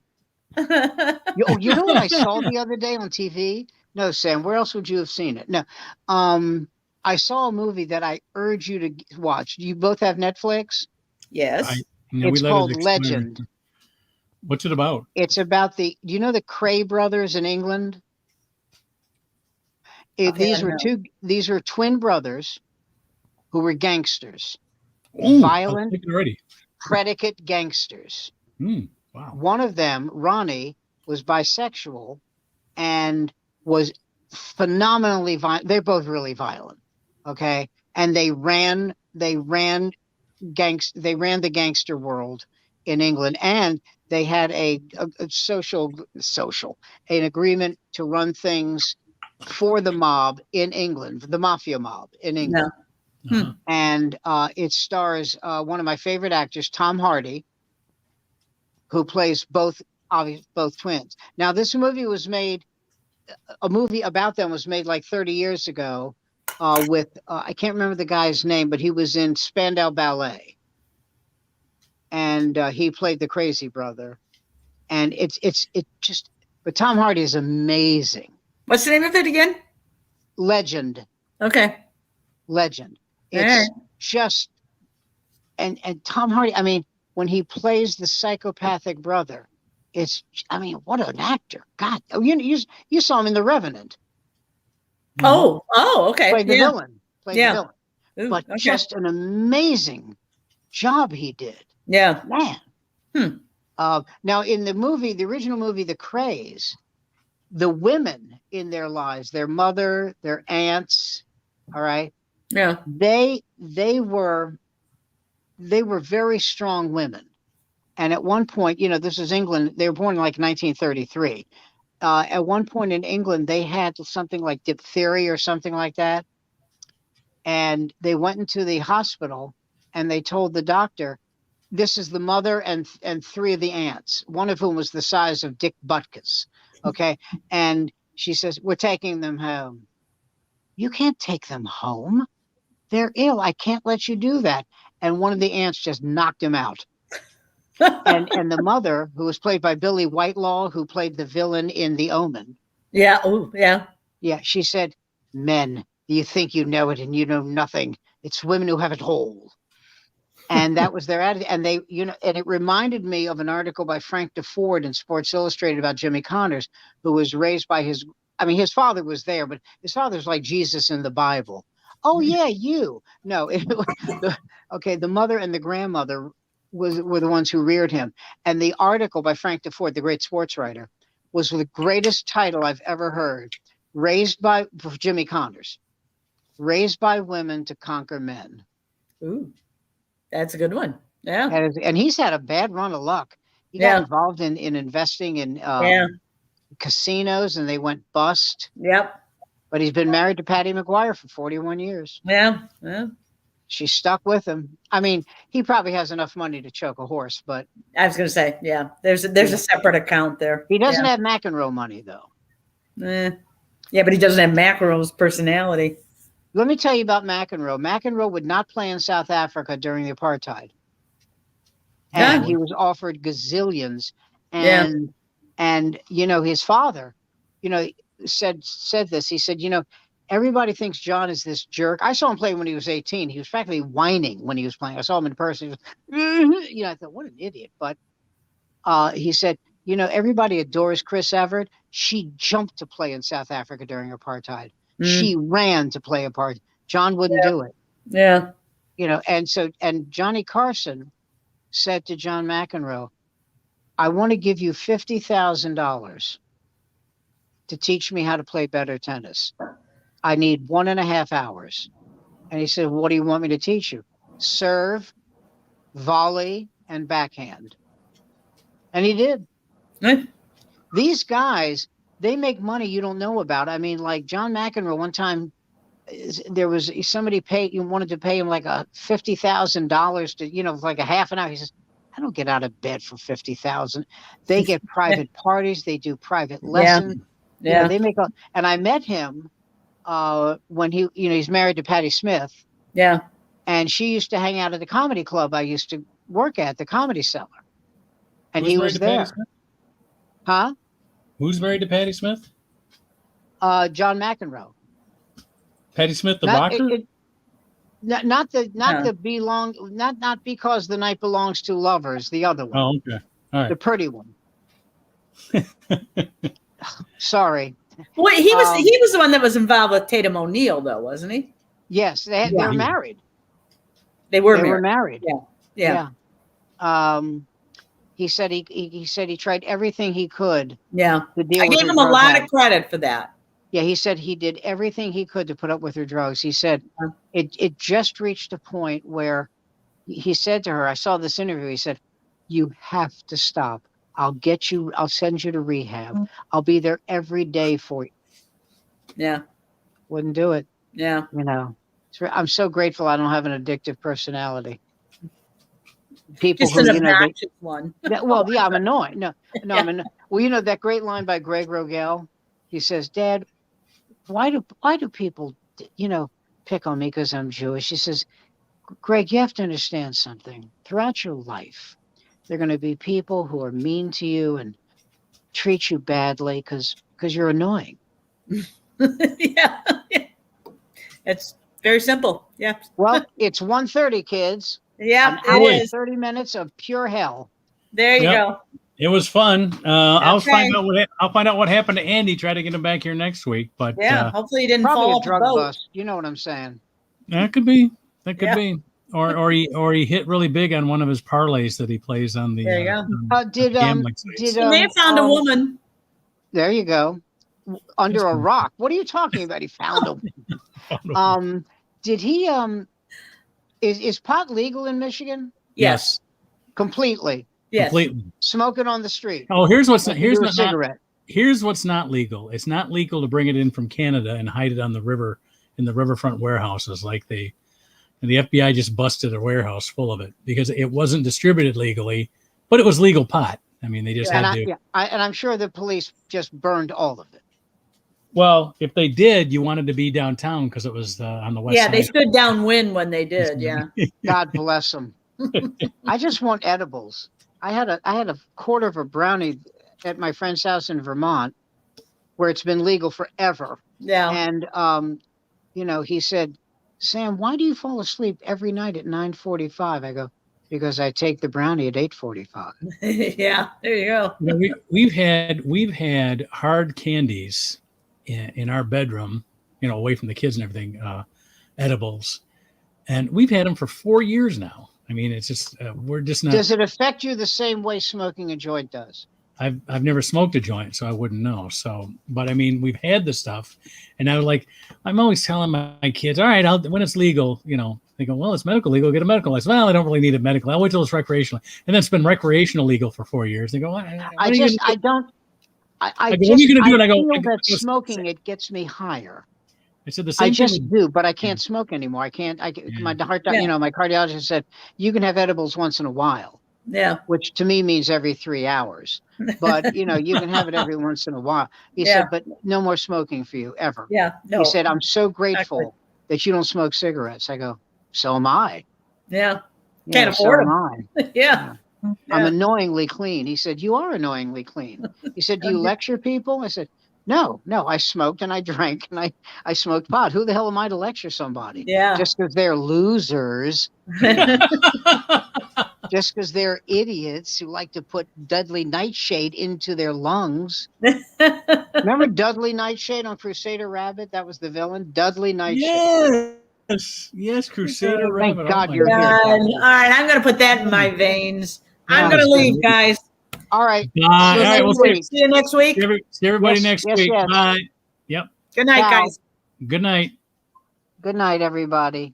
S1: You know what I saw the other day on TV? No, Sam, where else would you have seen it? No. I saw a movie that I urge you to watch. Do you both have Netflix?
S2: Yes.
S1: It's called Legend.
S3: What's it about?
S1: It's about do you know the Cray brothers in England? These were twin brothers who were gangsters.
S3: Ooh,
S1: violent, predicate gangsters.
S3: Wow.
S1: One of them, Ronnie, was bisexual and was phenomenally violent. They're both really violent. Okay. And they ran the gangster world in England, and they had an agreement to run things for the mob in England, the mafia mob in England.
S3: Uh-huh.
S1: And it stars one of my favorite actors, Tom Hardy, who plays both twins. Now, this movie was made. A movie about them was made like 30 years ago with I can't remember the guy's name, but he was in Spandau Ballet, and he played the crazy brother. And it just, but Tom Hardy is amazing.
S2: What's the name of it again?
S1: Legend.
S2: Okay.
S1: Legend.
S2: All
S1: It's
S2: right.
S1: just, and Tom Hardy, I mean, when he plays the psychopathic brother, it's, I mean, what an actor. God, oh, you saw him in The Revenant.
S2: Oh, okay.
S1: Played the
S2: Yeah.
S1: villain. Played the villain.
S2: Ooh,
S1: But
S2: okay.
S1: just an amazing job he did.
S2: Yeah.
S1: Man. Now, in the original movie, The Craze, the women in their lives, their mother, their aunts, all right,
S2: Yeah.
S1: they were very strong women. And at one point, this is England. They were born in like 1933. At one point in England, they had something like diphtheria or something like that. And they went into the hospital and they told the doctor, this is the mother and three of the aunts, one of whom was the size of Dick Butkus. Okay. And she says, we're taking them home. You can't take them home. They're ill. I can't let you do that. And one of the aunts just knocked him out. and the mother, who was played by Billy Whitelaw, who played the villain in The Omen.
S2: Yeah. Oh, yeah.
S1: Yeah. She said, men, you think you know it and you know nothing. It's women who have it all. And that was their attitude. And they, and it reminded me of an article by Frank DeFord in Sports Illustrated about Jimmy Connors, who was raised by his father was there, but his father's like Jesus in the Bible. Oh yeah, you. No, the mother and the grandmother were the ones who reared him. And the article by Frank DeFord, the great sports writer, was the greatest title I've ever heard. For Jimmy Connors, raised by women to conquer men.
S2: Ooh, that's a good one. Yeah.
S1: And he's had a bad run of luck. He got involved in investing in casinos, and they went bust.
S2: Yep.
S1: But he's been married to Patty McGuire for 41 years.
S2: Yeah. Yeah.
S1: She's stuck with him. I mean, he probably has enough money to choke a horse, but
S2: I was going to say, yeah, there's a separate account there.
S1: He doesn't have McEnroe money, though.
S2: Yeah, but he doesn't have McEnroe's personality.
S1: Let me tell you about McEnroe. McEnroe would not play in South Africa during the apartheid. And he was offered gazillions. And his father, said this. He said, everybody thinks John is this jerk. I saw him play when he was 18. He was practically whining when he was playing. I saw him in person. He was, I thought, what an idiot. But he said, everybody adores Chris Evert. She jumped to play in South Africa during apartheid. She ran to play apartheid. John wouldn't do it.
S2: Yeah.
S1: And Johnny Carson said to John McEnroe, I want to give you $50,000 to teach me how to play better tennis. I need 1.5 hours. And he said, what do you want me to teach you? Serve, volley, and backhand. And he did. These guys, they make money you don't know about. I mean, like John McEnroe, one time there was somebody wanted to pay him like $50,000 to, like a half an hour. He says, I don't get out of bed for $50,000. They get private parties. They do private lessons.
S2: Yeah.
S1: They make and I met him when he's married to Patti Smith.
S2: Yeah.
S1: And she used to hang out at the comedy club I used to work at, the Comedy Cellar. And
S3: Who's
S1: he was there. Huh?
S3: Who's married to Patti Smith?
S1: John McEnroe.
S3: Patti Smith, the boxer?
S1: Not because the night belongs to lovers, the other one.
S3: Oh, okay. All right.
S1: The pretty one. Sorry.
S2: Well, he was the one that was involved with Tatum O'Neal, though, wasn't he?
S1: Yes, they were married.
S2: They were
S1: married.
S2: Yeah.
S1: He said he tried everything he could.
S2: Yeah.
S1: To deal
S2: I
S1: with
S2: gave him a lot of credit for that.
S1: Yeah, he said he did everything he could to put up with her drugs. He said it just reached a point where he said to her, I saw this interview, he said, you have to stop. I'll send you to rehab. I'll be there every day for you.
S2: Yeah.
S1: Wouldn't do it.
S2: Yeah.
S1: It's I'm so grateful I don't have an addictive personality. People
S2: Just
S1: who,
S2: an
S1: you know,
S2: obnoxious one.
S1: well, yeah, I'm annoying. No,
S2: Yeah.
S1: well, you know that great line by Greg Rogel. He says, "Dad, why do people, you know, pick on me because I'm Jewish?" He says, "Greg, you have to understand something. Throughout your life, there are going to be people who are mean to you and treat you badly because you're annoying."
S2: Yeah. It's very simple. Yeah.
S1: Well, it's 1:30, kids.
S2: Yeah,
S1: An
S2: it
S1: hour and
S2: is.
S1: 30 minutes of pure hell.
S2: There you
S3: Yep.
S2: go.
S3: It was fun. I'll
S2: Okay.
S3: find out what happened to Andy. Try to get him back here next week. But
S2: Yeah. Hopefully you didn't
S1: Probably
S2: fall
S1: a
S2: off the
S1: drug
S2: boat.
S1: bust. You know what I'm saying?
S3: that could be. That could
S2: Yeah.
S3: be. Or he hit really big on one of his parlays that he plays on the
S2: There you go.
S3: gambling sites.
S2: He may have found a woman.
S1: There you go. Under a rock. What are you talking about? He found him. Did he is pot legal in Michigan?
S2: Yes.
S1: Completely.
S2: Yes.
S3: Completely.
S1: Smoking on the street.
S3: Oh, here's what's
S1: Like you
S3: here's
S1: do a
S3: not
S1: cigarette.
S3: here's what's not legal. It's not legal to bring it in from Canada and hide it on the river in the riverfront warehouses like the FBI just busted a warehouse full of it because it wasn't distributed legally, but it was legal pot. I mean, they just had to.
S1: And I'm sure the police just burned all of it.
S3: Well, if they did, you wanted to be downtown because it was on the west side.
S2: Yeah, they stood downwind when they did. Yeah.
S1: God bless them. I just want edibles. I had a quarter of a brownie at my friend's house in Vermont, where it's been legal forever.
S2: Yeah.
S1: And you know, he said, "Sam, why do you fall asleep every night at 9:45?" I go, "Because I take the brownie at 8:45."
S2: Yeah. There you go.
S3: You know, we've had hard candies in our bedroom, you know, away from the kids and everything, edibles, and we've had them for 4 years now. I mean, it's just we're just not.
S1: Does it affect you the same way smoking a joint does?
S3: I've never smoked a joint, so I wouldn't know. So, but I mean, we've had the stuff, and I'm always telling my kids, all right, when it's legal, you know, they go, well, it's medical legal, get a medical license. Well, I don't really need a medical. I'll wait till it's recreational, and then it's been recreational legal for 4 years. They go,
S1: I feel that smoking it gets me higher.
S3: I said the same.
S1: I just do, but I can't smoke anymore. I can't. My heart, you know, my cardiologist said you can have edibles once in a while.
S2: Yeah.
S1: Which to me means every 3 hours. But you know, you can have it every once in a while. He said, but no more smoking for you ever.
S2: Yeah. No.
S1: He said, I'm so grateful that you don't smoke cigarettes. I go, so am I.
S2: Yeah.
S1: You
S2: Can't
S1: know,
S2: afford
S1: them.
S2: Yeah.
S1: I'm annoyingly clean. He said, you are annoyingly clean. He said, do you lecture people? I said, no, I smoked and I drank and I smoked pot. Who the hell am I to lecture somebody?
S2: Yeah.
S1: Just because they're losers. Just because they're idiots who like to put Dudley Nightshade into their lungs. Remember Dudley Nightshade on Crusader Rabbit? That was the villain, Dudley Nightshade.
S3: Yes, Crusader Rabbit.
S1: Thank God you're here.
S2: All right, I'm going to put that in my veins. I'm going to leave, guys.
S1: All right.
S3: All right, we'll
S2: see you next week.
S3: See everybody next week.
S1: Yes.
S3: Bye. Yep.
S2: Good night, guys.
S3: Good night.
S1: Good night, everybody.